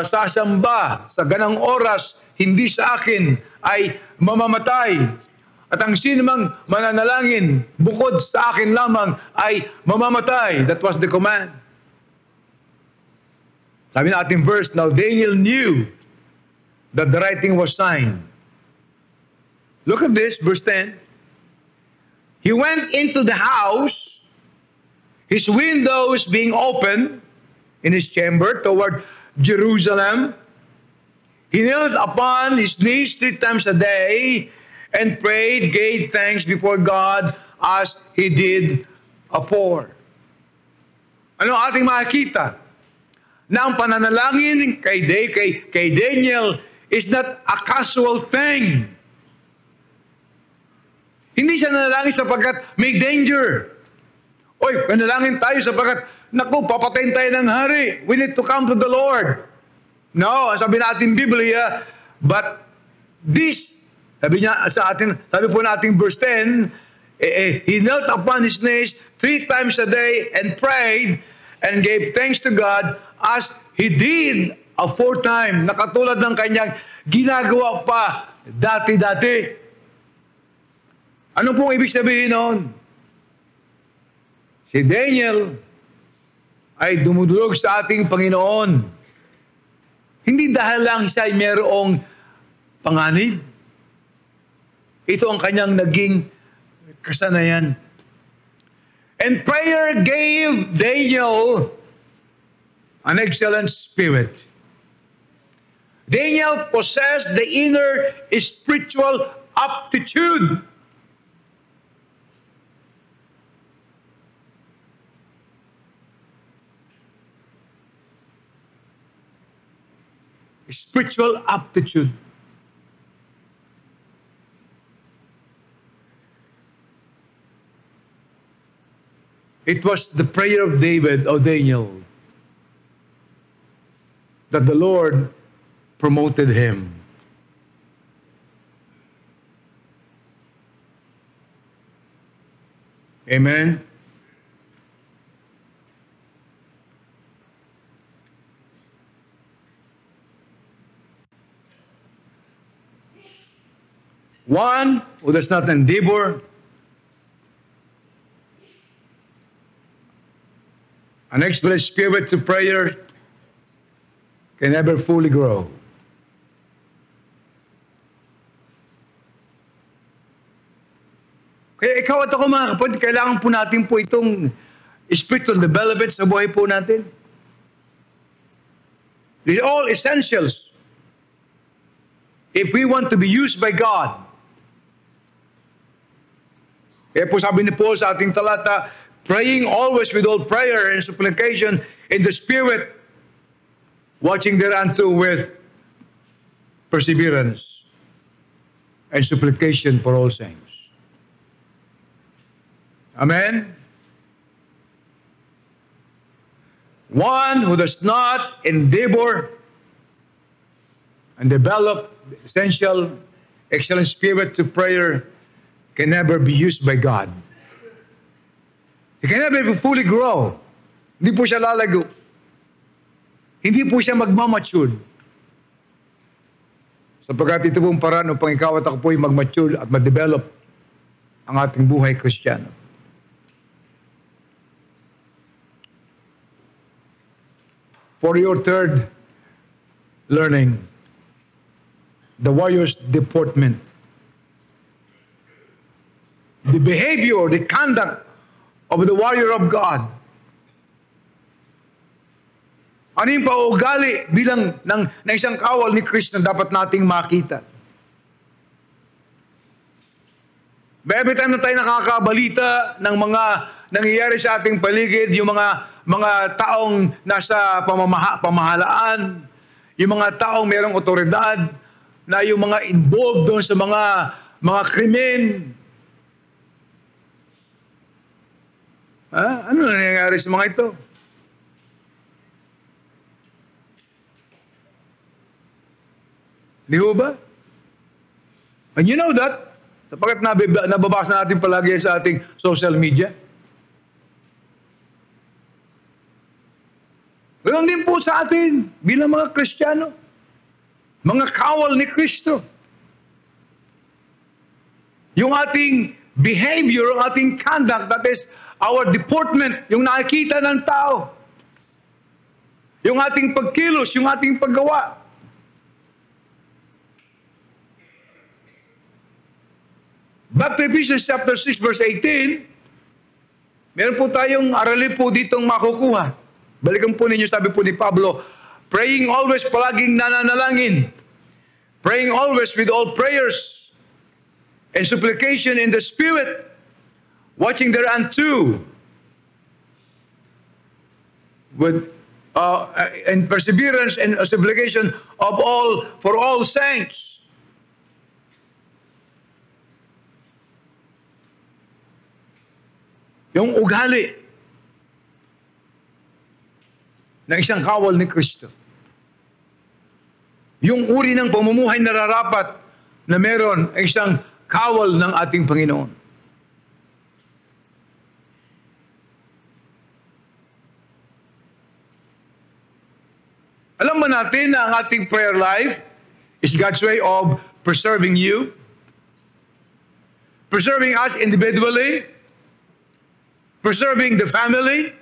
sasamba sa ganang oras, hindi sa akin, ay mamamatay. At ang sinumang mananalangin bukod sa akin lamang ay mamamatay. That was the command. Sabi na ating verse, now Daniel knew that the writing was signed. Look at this, verse 10. He went into the house, his windows being open in his chamber toward Jerusalem. He knelt upon his knees 3 times a day and prayed, gave thanks before God as he did afore. Ano ating makikita? Na ang pananalangin kay Daniel is not a casual thing. Hindi siya nanalangin sapagkat may danger. Oy, panalangin tayo sapagkat, naku, papatayin tayo ng hari. We need to come to the Lord. No, sabi natin Biblia, but this, sabi po natin verse 10, he knelt upon his knees 3 times a day and prayed and gave thanks to God as he did aforetime, na katulad ng kanyang ginagawa pa dati-dati. Ano pong ibig sabihin noon? Si Daniel ay dumudulog sa ating Panginoon. Hindi dahil lang siya ay mayroong panganib. Ito ang kanyang naging kasanayan. And prayer gave Daniel an excellent spirit. Daniel possessed the inner spiritual aptitude. Spiritual aptitude. It was the prayer of David, or Daniel, that the Lord promoted him. Amen? One who does not endeavor, an excellent spirit to prayer, can never fully grow. Kaya ikaw at ako mga kapatid, kailangan po natin po itong spiritual development sa buhay po natin. These are all essentials if we want to be used by God. Kaya po sabi ni Paul sa ating talata, praying always with all prayer and supplication in the Spirit, watching thereunto with perseverance and supplication for all saints. Amen? One who does not endeavor and develop the essential, excellent spirit to prayer can never be used by God. He can never fully grow. Hindi po siya lalago. Hindi po siya magmamature. Sapagkat ito pong paraan upang ikaw at ako po ay magmature at ma-develop ang ating buhay Kristiyano. For your third learning, the warrior's deportment. The behavior, the conduct of the warrior of God. Ano yung paugali bilang ng isang kawal ni Kristo na dapat nating makita? Every time na tayo nakakabalita ng mga nangyayari sa ating paligid, yung mga taong nasa pamahalaan, yung mga taong mayroong otoridad, na yung mga involved doon sa mga krimen. Ano nangyayari sa mga ito? Di ba? And you know that, sapagkat nababasa natin palagi sa ating social media. Ganon din po sa atin bilang mga Kristiyano. Mga kawal ni Kristo. Yung ating behavior, yung ating conduct, that is our deportment, yung nakikita ng tao. Yung ating pagkilos, yung ating paggawa. Back to Ephesians chapter 6 verse 18, meron po tayong aralin po ditong makukuha. Balikan po ninyo, sabi po ni Pablo, praying always, palaging nananalangin. Praying always with all prayers and supplication in the Spirit, watching thereunto with and perseverance and supplication of all for all saints. Yung ugali ng isang kawal ni Kristo. Yung uri ng pamumuhay na nararapat na meron ang isang kawal ng ating Panginoon. Alam ba natin na ang ating prayer life is God's way of preserving you, preserving us individually, preserving the family.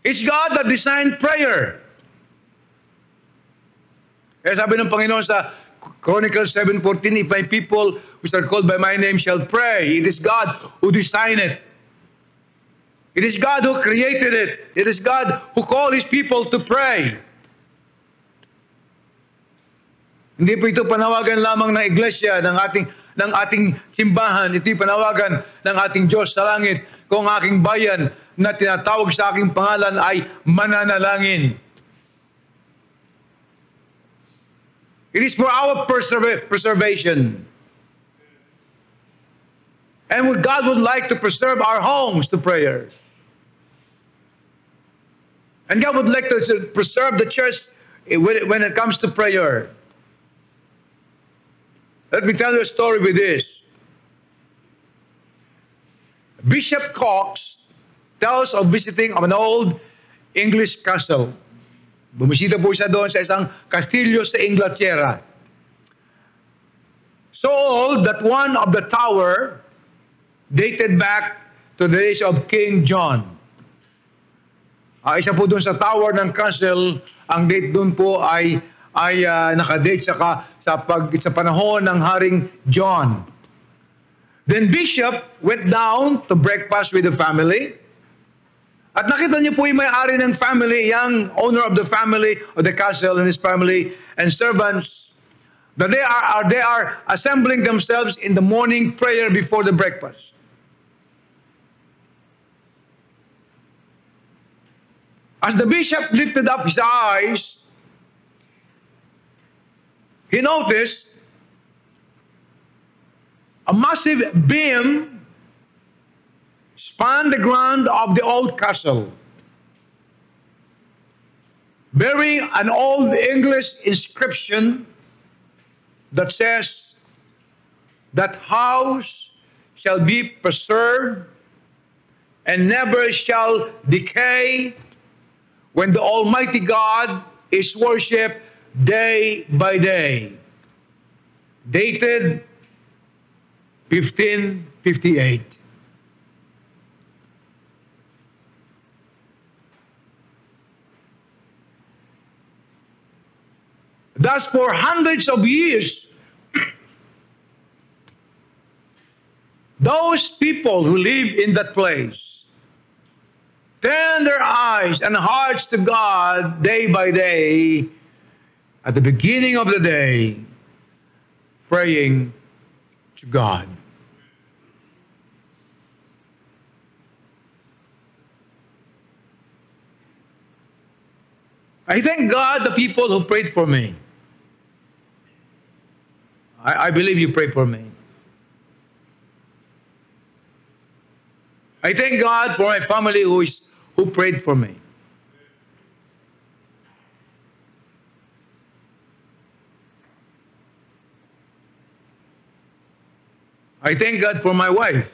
It's God that designed prayer. Kaya sabi ng Panginoon sa Chronicles 7:14, if my people which are called by my name shall pray, it is God who designed it. It is God who created it. It is God who called His people to pray. Hindi po ito panawagan lamang ng iglesia, ng ating simbahan. Ito panawagan ng ating Diyos sa langit. Kung aking bayan na tinatawag sa aking pangalan ay mananalangin. It is for our preservation. And God would like to preserve our homes to prayers. And God would like to preserve the church when it comes to prayer. Let me tell you a story with this. Bishop Cox tells of visiting of an old English castle. Bumisita po siya doon sa isang kastilyo sa Inglaterra. So old that one of the tower dated back to the days of King John. Isa po doon sa tower ng castle, ang date doon po ay nakadate sa panahon ng Haring John. Then Bishop went down to breakfast with the family. At nakita niyo po yung may-ari ng family, young owner of the family, of the castle and his family and servants, that they are assembling themselves in the morning prayer before the breakfast. As the bishop lifted up his eyes, he noticed a massive beam spanned the ground of the old castle, bearing an old English inscription that says, "That house shall be preserved and never shall decay when the Almighty God is worshipped day by day." Dated 1558. Thus, for hundreds of years, those people who live in that place turn their eyes and hearts to God day by day, at the beginning of the day, praying to God. I thank God the people who prayed for me. I believe you prayed for me. I thank God for my family who prayed for me. I thank God for my wife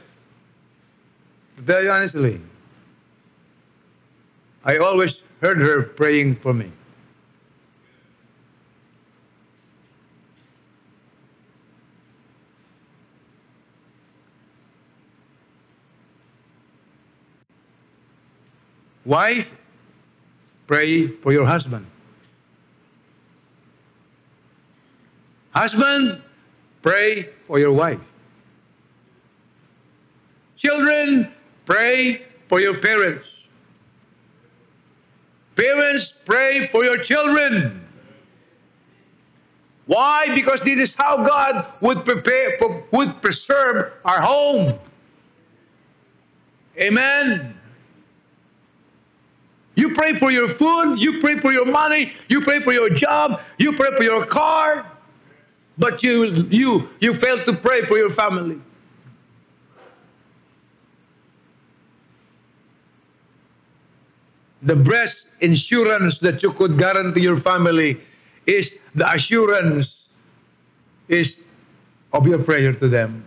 To tell you honestly, I always heard her praying for me. Wife, pray for your husband. Husband, pray for your wife. Children, pray for your parents. Parents, pray for your children. Why? Because this is how God would preserve our home. Amen. You pray for your food, you pray for your money, you pray for your job, you pray for your car, but you fail to pray for your family. The best insurance that you could guarantee your family is the assurance of your prayer to them.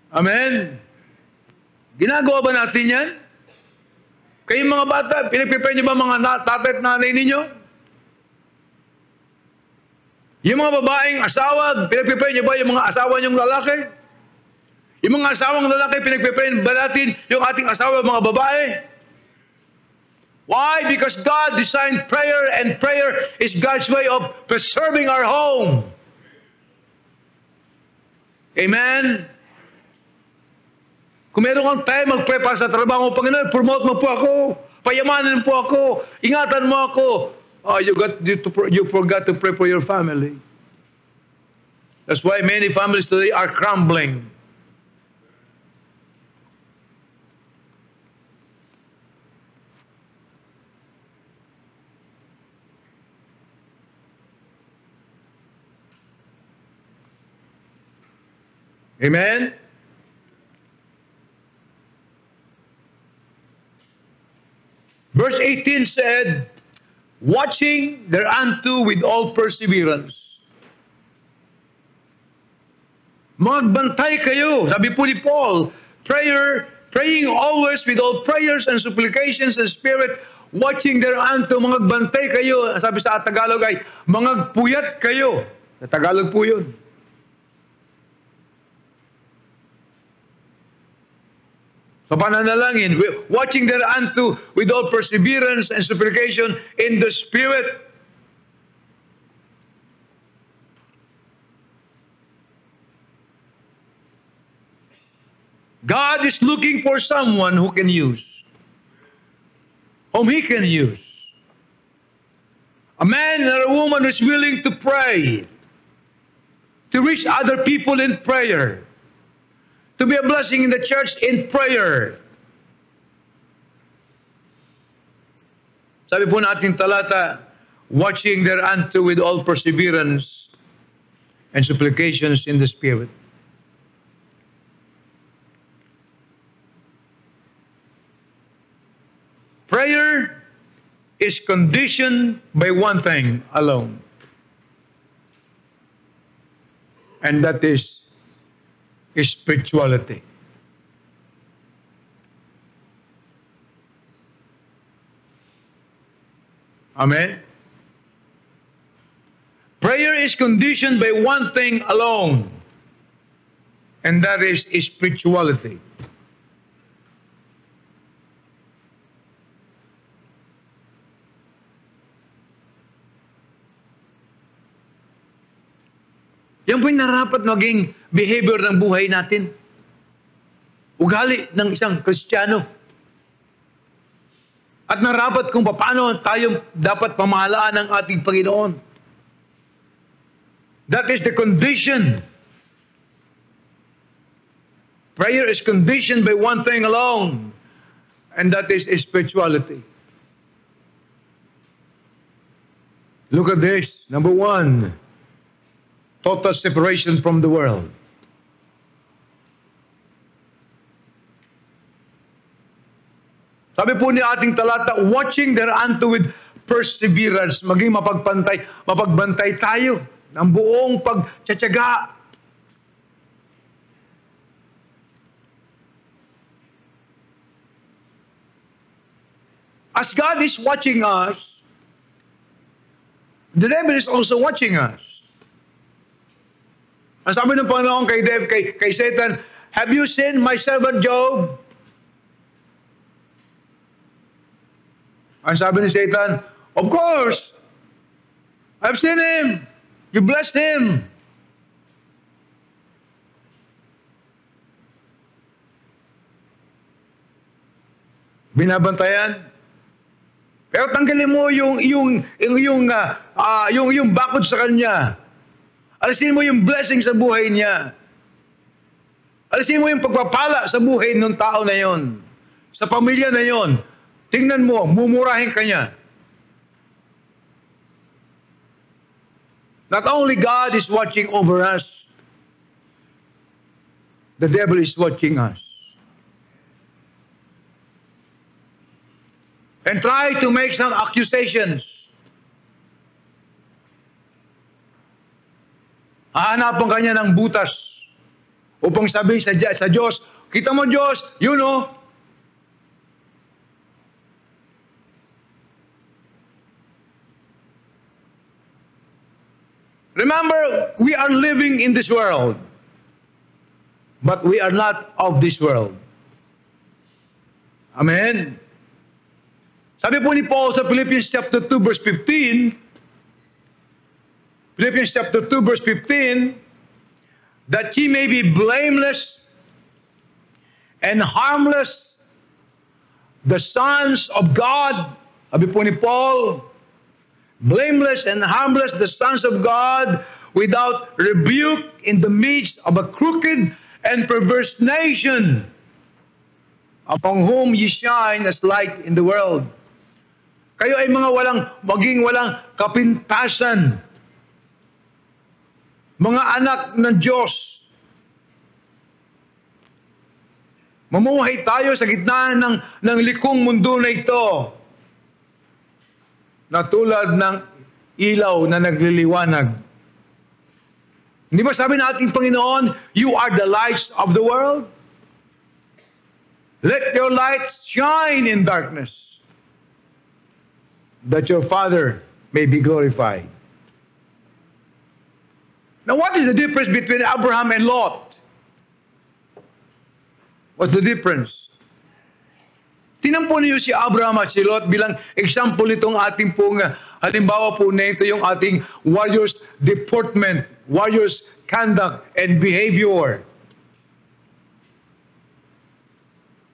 Amen? Ginagawa ba natin yan? Kayong mga bata, pinagpipray niyo ba mga tatay at nanay ninyo? Yung mga babaeng asawa, pinagpipray niyo ba yung mga asawa niyong lalaki? Yung mga asawang lalaki, pinagpipray ba natin yung ating asawa, mga babae? Why? Because God designed prayer, and prayer is God's way of preserving our home. Amen? Kung meron kang time, mag-pray para sa trabaho, Panginoon, promote mo po ako, payamanin po ako, ingatan mo ako. Oh, you forgot to pray for your family. That's why many families today are crumbling. Amen? Verse 18 said, watching thereunto with all perseverance. Magbantay kayo. Sabi po ni Paul, praying always with all prayers and supplications and spirit, watching thereunto, magbantay kayo. Sabi sa Tagalog ay, mangagpuyat kayo. Sa Tagalog po yun. So pananalangin, watching thereunto with all perseverance and supplication in the Spirit. God is looking for someone who can use, whom He can use. A man or a woman who is willing to pray, to reach other people in prayer, to be a blessing in the church in prayer. Sabi po natin talata, watching thereunto with all perseverance and supplications in the Spirit. Prayer is conditioned by one thing alone. And that is spirituality. Amen? Prayer is conditioned by one thing alone, and that is spirituality. Yan po yung narapat maging behavior ng buhay natin. Ugali ng isang Kristiyano. At narapat kung paano tayo dapat pamahalaan ng ating Panginoon. That is the condition. Prayer is conditioned by one thing alone, and that is spirituality. Look at this. Number one, total separation from the world. Sabi po ni ating talata, watching thereunto with perseverance, maging mapagbantay tayo ng buong pagtsatsaga. As God is watching us, the devil is also watching us. Ang sabi ng Panginoon kay Satan, have you seen my servant Job? Ang sabi ni Satan, of course, I've seen him. You blessed him. Binabantayan. Pero tanggalin mo yung bakod sa kanya. Alisin mo yung blessing sa buhay niya. Alisin mo yung pagpapala sa buhay ng tao na yon, sa pamilya na yon. Tingnan mo, mumurahin ka niya. Not only God is watching over us, the devil is watching us. And try to make some accusations. Hahanapan kanya ng butas upang sabihin sa Diyos, kita mo Diyos, you know. Remember, we are living in this world, but we are not of this world. Amen? Sabi po ni Paul sa Philippians chapter 2 verse 15, Philippians chapter 2 verse 15, that ye may be blameless and harmless, the sons of God. Sabi po ni Paul, blameless and harmless, the sons of God, without rebuke in the midst of a crooked and perverse nation, among whom ye shine as light in the world. Kayo ay mga maging walang kapintasan, mga anak ng Diyos. Mamuhay tayo sa gitna ng likong mundo na ito, na tulad ng ilaw na nagliliwanag. Hindi ba sabi ng ating Panginoon, you are the lights of the world? Let your light shine in darkness, that your Father may be glorified. Now, what is the difference between Abraham and Lot? What's the difference? Tingnan po niyo si Abraham at si Lot bilang example nitong ating pong halimbawa po na ito yung ating warrior's deportment, warrior's conduct and behavior.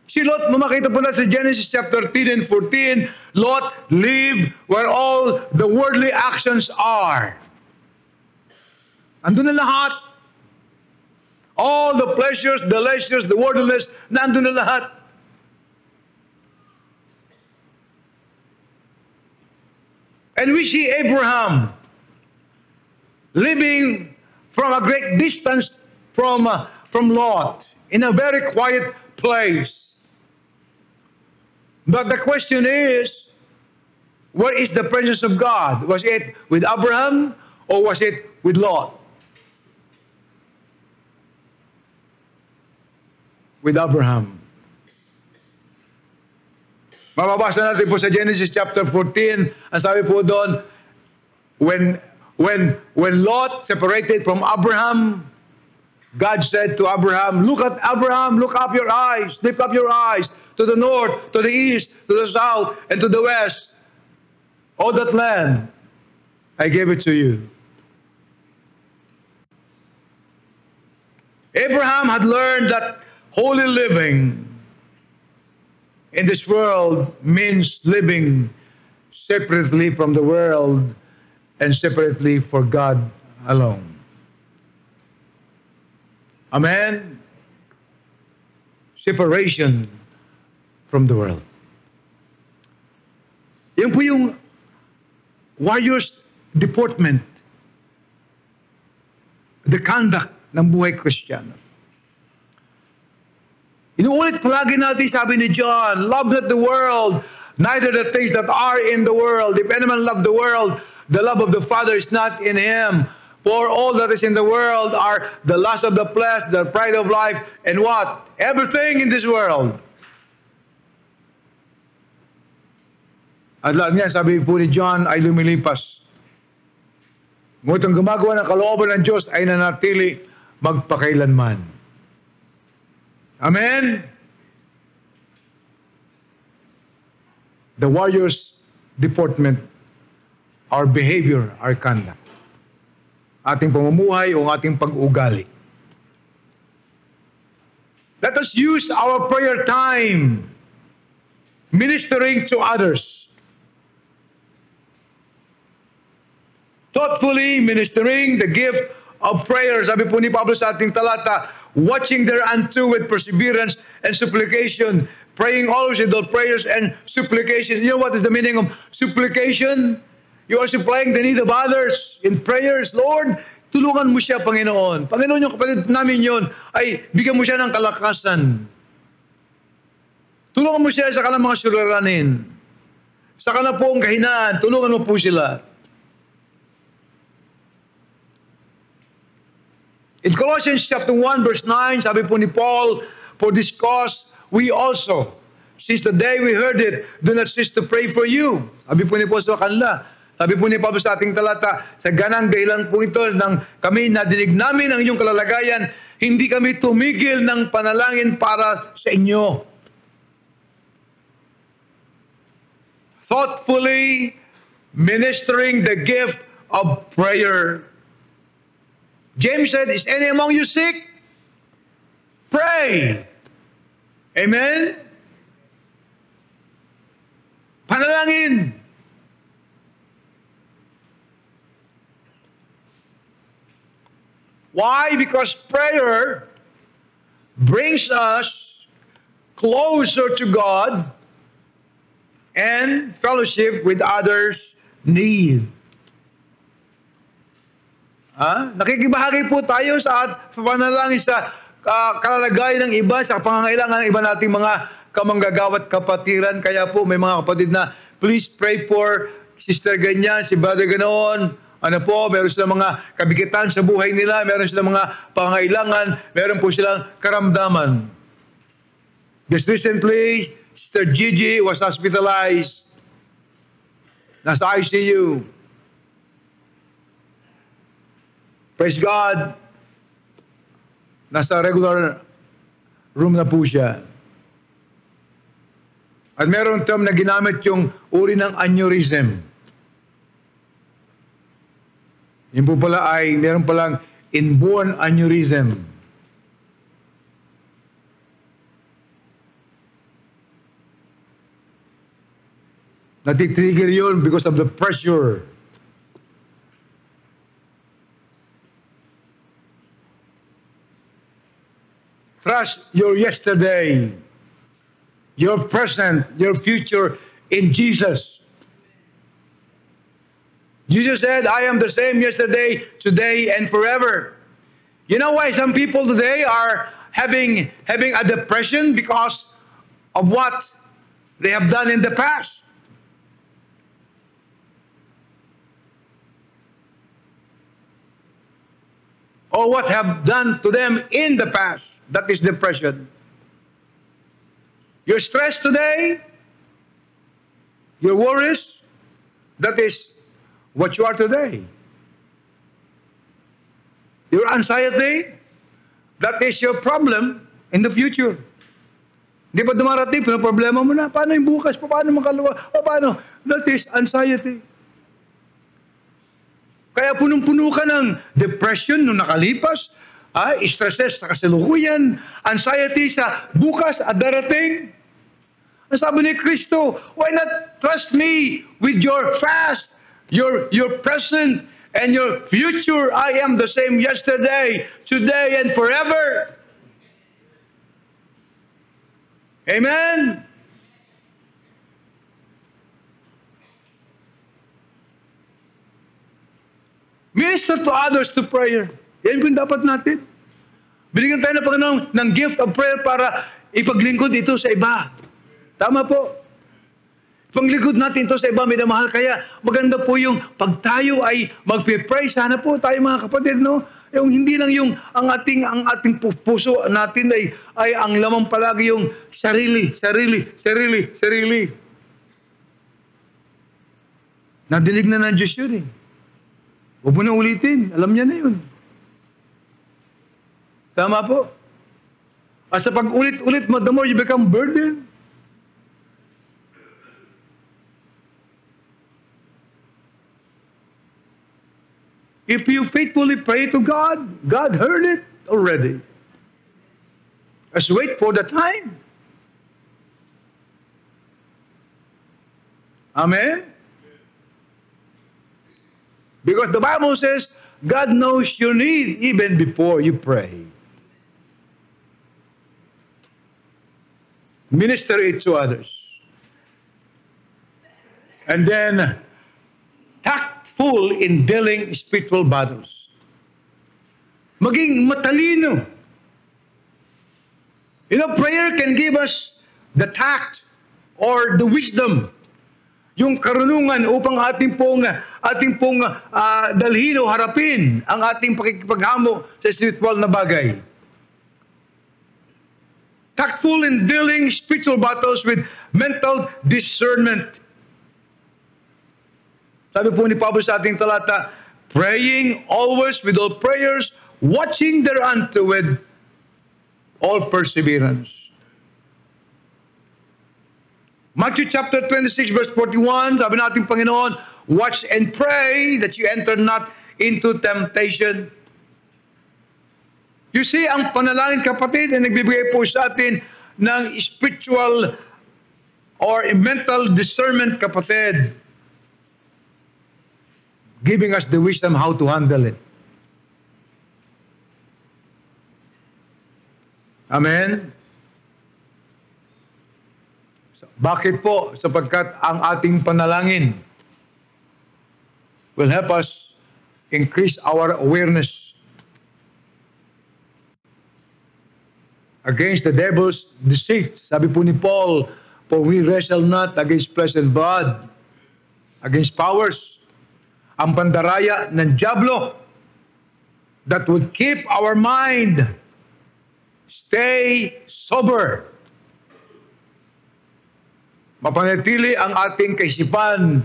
Si Lot, makita po natin sa Genesis chapter 13 and 14, Lot lived where all the worldly actions are. Andun na lahat. All the pleasures, the leisures, the worldliness, nandun na lahat. And we see Abraham living from a great distance from Lot, in a very quiet place. But the question is, where is the presence of God? Was it with Abraham or was it with Lot? With Abraham. Mababasa natin po sa Genesis chapter 14, ang sabi po doon, when Lot separated from Abraham, God said to Abraham, look at Abraham, look up your eyes, lift up your eyes to the north, to the east, to the south, and to the west. All that land, I gave it to you. Abraham had learned that holy living in this world means living separately from the world and separately for God alone. Amen? Separation from the world. Yan po yung warrior's deportment, the conduct ng buhay Kristiyano. Inuulit palagi natin, sabi ni John, love not the world, neither the things that are in the world. If anyone love the world, the love of the Father is not in him. For all that is in the world are the lust of the flesh, the pride of life, and what? Everything in this world. At lahat niyan, sabi po ni John, ay lumilipas. Ngunit ang gumagawa ng kalooban ng Diyos ay nanatili magpakailanman. Amen? The warrior's deportment, our behavior, our conduct. Ating pamumuhay o ating pag-ugali. Let us use our prayer time ministering to others. Thoughtfully ministering the gift of prayer. Sabi po ni Pablo sa ating talata, watching thereunto with perseverance and supplication, praying always with all prayers and supplication. You know what is the meaning of supplication? You are supplying the need of others in prayers. Lord, tulungan mo siya, Panginoon. Panginoon, yung kapatid namin yon ay bigyan mo siya ng kalakasan. Tulungan mo siya sa kanilang mga suliranin. Sa kanilang pong kahinaan, tulungan mo po sila. In Colossians chapter 1 verse 9, sabi po ni Paul, for this cause we also, since the day we heard it, do not cease to pray for you. Sabi po ni Paul sa kanila. Sabi po ni Pablo sa ating talata, sa ganang dahilan po ito nang kami nadinig namin ang inyong kalalagayan, hindi kami tumigil ng panalangin para sa inyo. Thoughtfully ministering the gift of prayer. James said, is any among you sick? Pray. Amen? Panalangin. Why? Because prayer brings us closer to God and fellowship with others' need. Nakikibahagi po tayo sa panalangin sa kalalagayan ng iba, sa pangangailangan ng iba nating mga kamanggagawa at kapatiran. Kaya po may mga kapatid na, please pray for sister ganyan, si brother ganoon. Ano po, meron silang mga kabigitan sa buhay nila, meron silang mga pangangailangan, meron po silang karamdaman. Just recently, Sister Gigi was hospitalized. Nasa ICU. Praise God. Nasa regular room na po siya. At meron term na ginamit yung uri ng aneurysm. Yun po pala ay meron palang inborn aneurysm. Natitrigger yun because of the pressure. Trust your yesterday, your present, your future in Jesus. Jesus said, I am the same yesterday, today, and forever. You know why some people today are having a depression? Because of what they have done in the past. Or what have done to them in the past. That is depression. You're stressed today, your worries, that is what you are today. Your anxiety, that is your problem in the future. Di ba dumarating, problema mo na, paano yung bukas, paano makalawa, paano? That is anxiety. Kaya punong-puno ka ng depression nung nakalipas, stresses sa kasalukuyan, anxiety sa bukas at darating. Ang sabi ni Kristo, why not trust me with your past, your present, and your future? I am the same yesterday, today, and forever. Amen? Minister to others to prayer. Yan po yung dapat natin. Binigyan tayo ng Panginoon ng gift of prayer para ipaglingkod ito sa iba. Tama po. Ipaglingkod natin ito sa iba, minamahal. Kaya maganda po yung pag tayo ay magpipray, sana po tayo mga kapatid, no? Yung hindi lang yung ang ating puso natin ay ang lamang palagi yung sarili. Nadinig na ng Diyos yun eh. Huwag mo na ulitin. Alam niya na yun. Tama po. At sa pag-ulit-ulit mo, the more you become burdened. If you faithfully pray to God, God heard it already. Just wait for the time. Amen? Because the Bible says, God knows your need even before you pray. Minister it to others. And then, tactful in dealing spiritual battles. Maging matalino. You know, prayer can give us the tact or the wisdom, yung karunungan upang ating pong dalhin o harapin ang ating pakikipaghamo sa spiritual na bagay. Tactful in dealing spiritual battles with mental discernment. Sabi po ni Pablo sa ating talata, praying always with all prayers, watching thereunto with all perseverance. Matthew chapter 26 verse 41, sabi natin Panginoon, watch and pray that you enter not into temptation. You see, ang panalangin kapatid ay nagbibigay po sa atin ng spiritual or mental discernment kapatid. Giving us the wisdom how to handle it. Amen? Bakit po? Sapagkat ang ating panalangin will help us increase our awareness against the devil's deceit. Sabi po ni Paul, for we wrestle not against flesh and blood, against powers. Ang pandaraya ng diablo that would keep our mind stay sober. Mapanatili ang ating kaisipan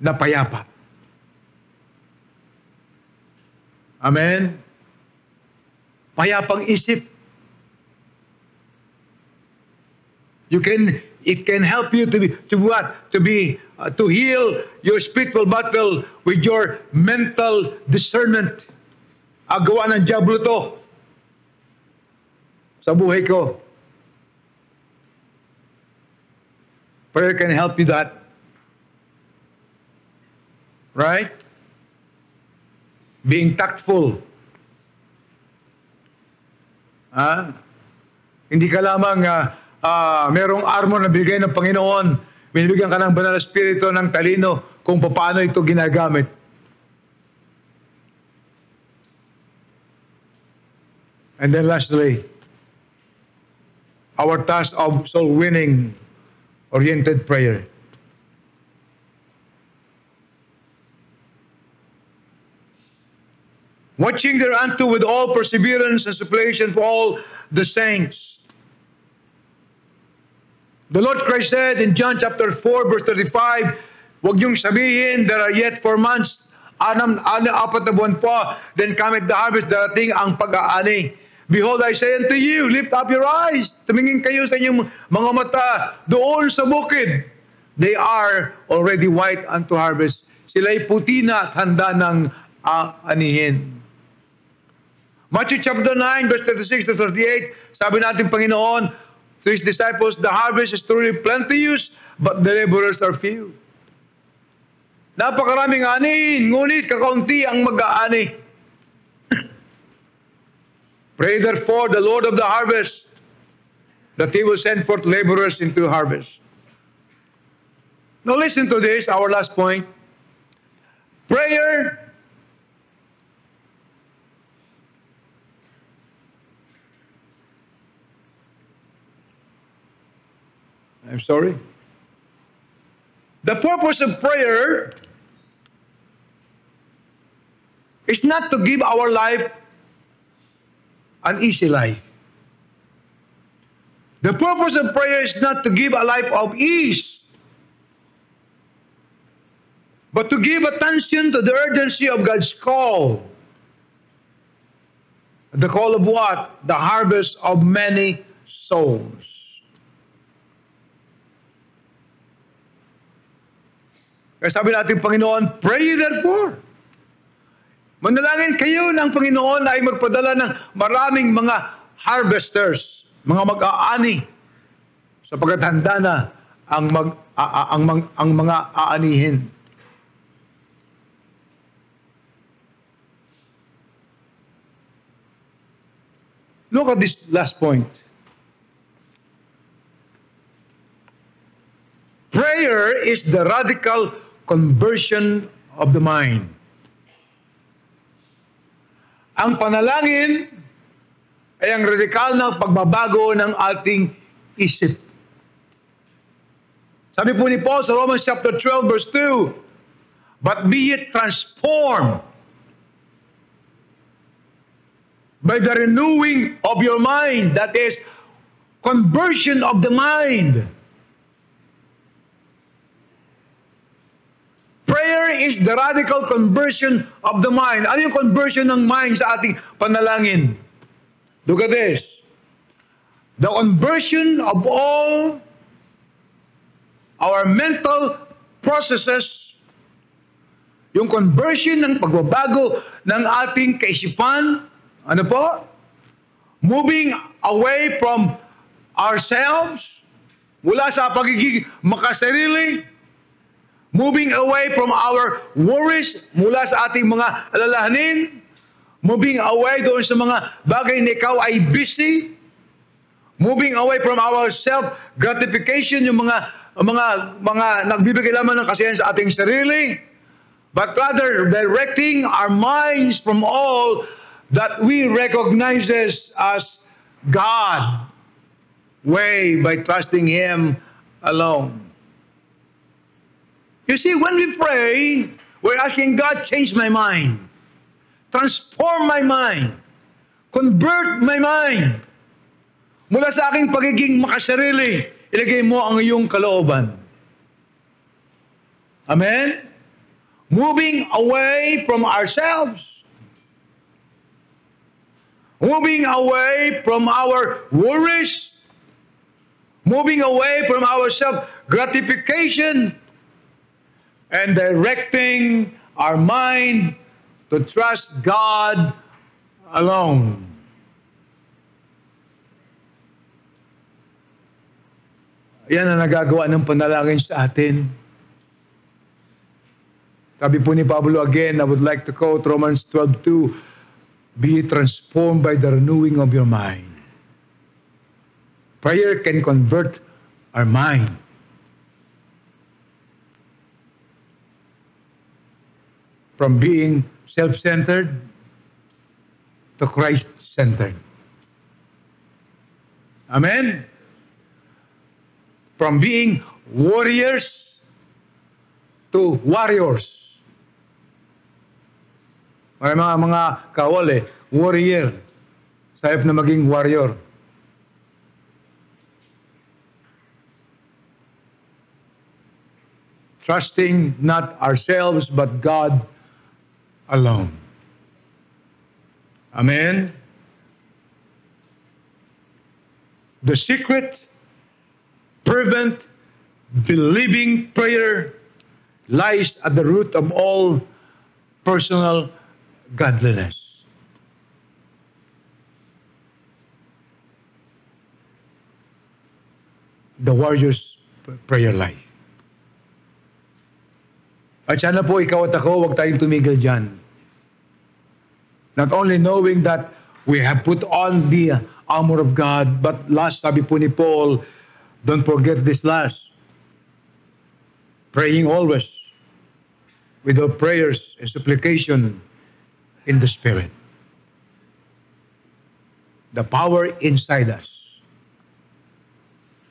na payapa. Amen? Payapang isip. It can help you to heal your spiritual battle with your mental discernment. Agawa ng diablo to sa buhay ko. Prayer can help you that. Right? Being tactful. Hindi ka lamang merong armor na bigay ng Panginoon. Binibigyan ka ng banal na spirito ng talino kung paano ito ginagamit. And then lastly, our task of soul-winning oriented prayer. Watching thereunto with all perseverance and supplication for all the saints. The Lord Christ said in John chapter 4 verse 35, huwag niyong sabihin, there are yet 4 months, 4 na buwan pa, then cometh the harvest, darating ang pag-aani. Behold, I say unto you, lift up your eyes, tumingin kayo sa inyong mga mata, doon sa bukid. They are already white unto harvest. Sila'y puti na at handa ng anihin. Matthew chapter 9 verse 36 to 38, sabi natin Panginoon, to His disciples, the harvest is truly plenteous, but the laborers are few. Napakaraming anihin, ngunit kakaunti ang mag-aani. Pray therefore the Lord of the harvest, that He will send forth laborers into harvest. Now listen to this, our last point. Prayer I'm sorry. The purpose of prayer is not to give our life an easy life. The purpose of prayer is not to give a life of ease. but to give attention to the urgency of God's call. The call of what? The harvest of many souls. Kaya sabi natin, Panginoon, pray therefore. Manalangin kayo ng Panginoon ay magpadala ng maraming mga harvesters, mga mag-aani, sapagkat handa na ang mga aanihin. Look at this last point. Prayer is the radical conversion of the mind. Ang panalangin ay ang radikal na pagbabago ng ating isip. Sabi po ni Paul sa Romans chapter 12 verse 2, but be it transformed by the renewing of your mind. That is, conversion of the mind. Prayer is the radical conversion of the mind. Ano yung conversion ng mind sa ating panalangin? Look at this. The conversion of all our mental processes, yung conversion ng pagbabago ng ating kaisipan, ano po? Moving away from ourselves, mula sa pagiging makasarili, moving away from our worries, mula sa ating mga alalahanin, moving away doon sa mga bagay na ikaw ay busy, moving away from our self-gratification, yung mga nagbibigay lamang ng kasiyahan sa ating sarili, but rather directing our minds from all that we recognizes as God way by trusting Him alone. You see, when we pray, we're asking God, change my mind, transform my mind, convert my mind. Mula sa aking pagiging makasarili, ilagay mo ang iyong kalooban. Amen? Moving away from ourselves. Moving away from our worries. Moving away from our self-gratification. And directing our mind to trust God alone. Yan ang nagagawa ng panalangin sa atin. Sabi po ni Pablo again, I would like to quote Romans 12:2, be transformed by the renewing of your mind. Prayer can convert our mind. From being self-centered to Christ-centered. Amen? From being warriors to warriors. May mga kawal warrior. Sayap na maging warrior. Trusting not ourselves but God alone. Amen? The secret, fervent, believing prayer lies at the root of all personal godliness. The warrior's prayer life. At sana po ikaw at ako, huwag tayong tumigil dyan. Not only knowing that we have put on the armor of God, but last, sabi po ni Paul, don't forget this last. Praying always with our prayers and supplication in the Spirit. The power inside us.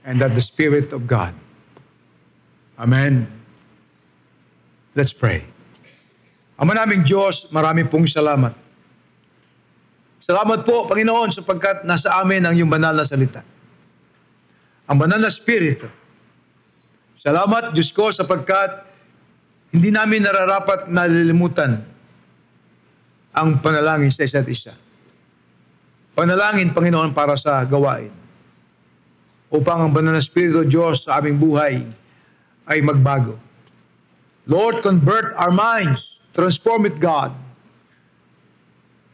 And that the Spirit of God. Amen. Let's pray. Ama naming Diyos, marami pong salamat. Salamat po, Panginoon, sapagkat nasa amin ang iyong banal na salita. Ang banal na Espiritu. Salamat, Diyos ko, sapagkat Hindi namin nararapat nalilimutan ang panalangin sa isa't isa. Panalangin, Panginoon, para sa gawain. Upang ang banal na Espiritu Diyos sa aming buhay ay magbago. Lord, convert our minds. Transform it, God.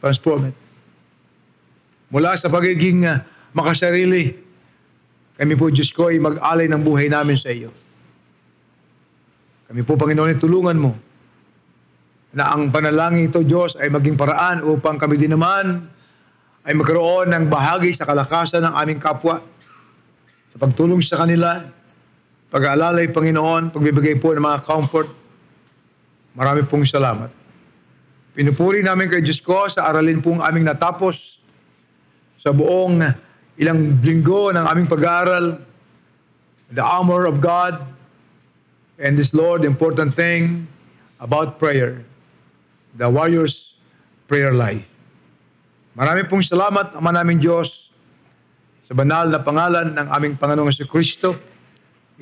Transform it. Mula sa pagiging makasarili, kami po, Diyos ko, ay mag-alay ng buhay namin sa iyo. Kami po, Panginoon, tulungan mo na ang panalangin ito, Diyos, ay maging paraan upang kami din naman ay magkaroon ng bahagi sa kalakasan ng aming kapwa, sa pagtulong sa kanila, pag-aalalay, Panginoon, pagbibigay po ng mga comfort. Marami pong salamat. Pinupuri namin kay Diyos ko sa aralin pong aming natapos sa buong ilang linggo ng aming pag-aaral, the armor of God, and this, Lord, important thing about prayer, the warrior's prayer life. Marami pong salamat, Ama namin Diyos, sa banal na pangalan ng aming Panginoong Jesucristo.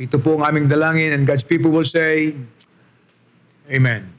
Ito po ang aming dalangin, and God's people will say, Amen.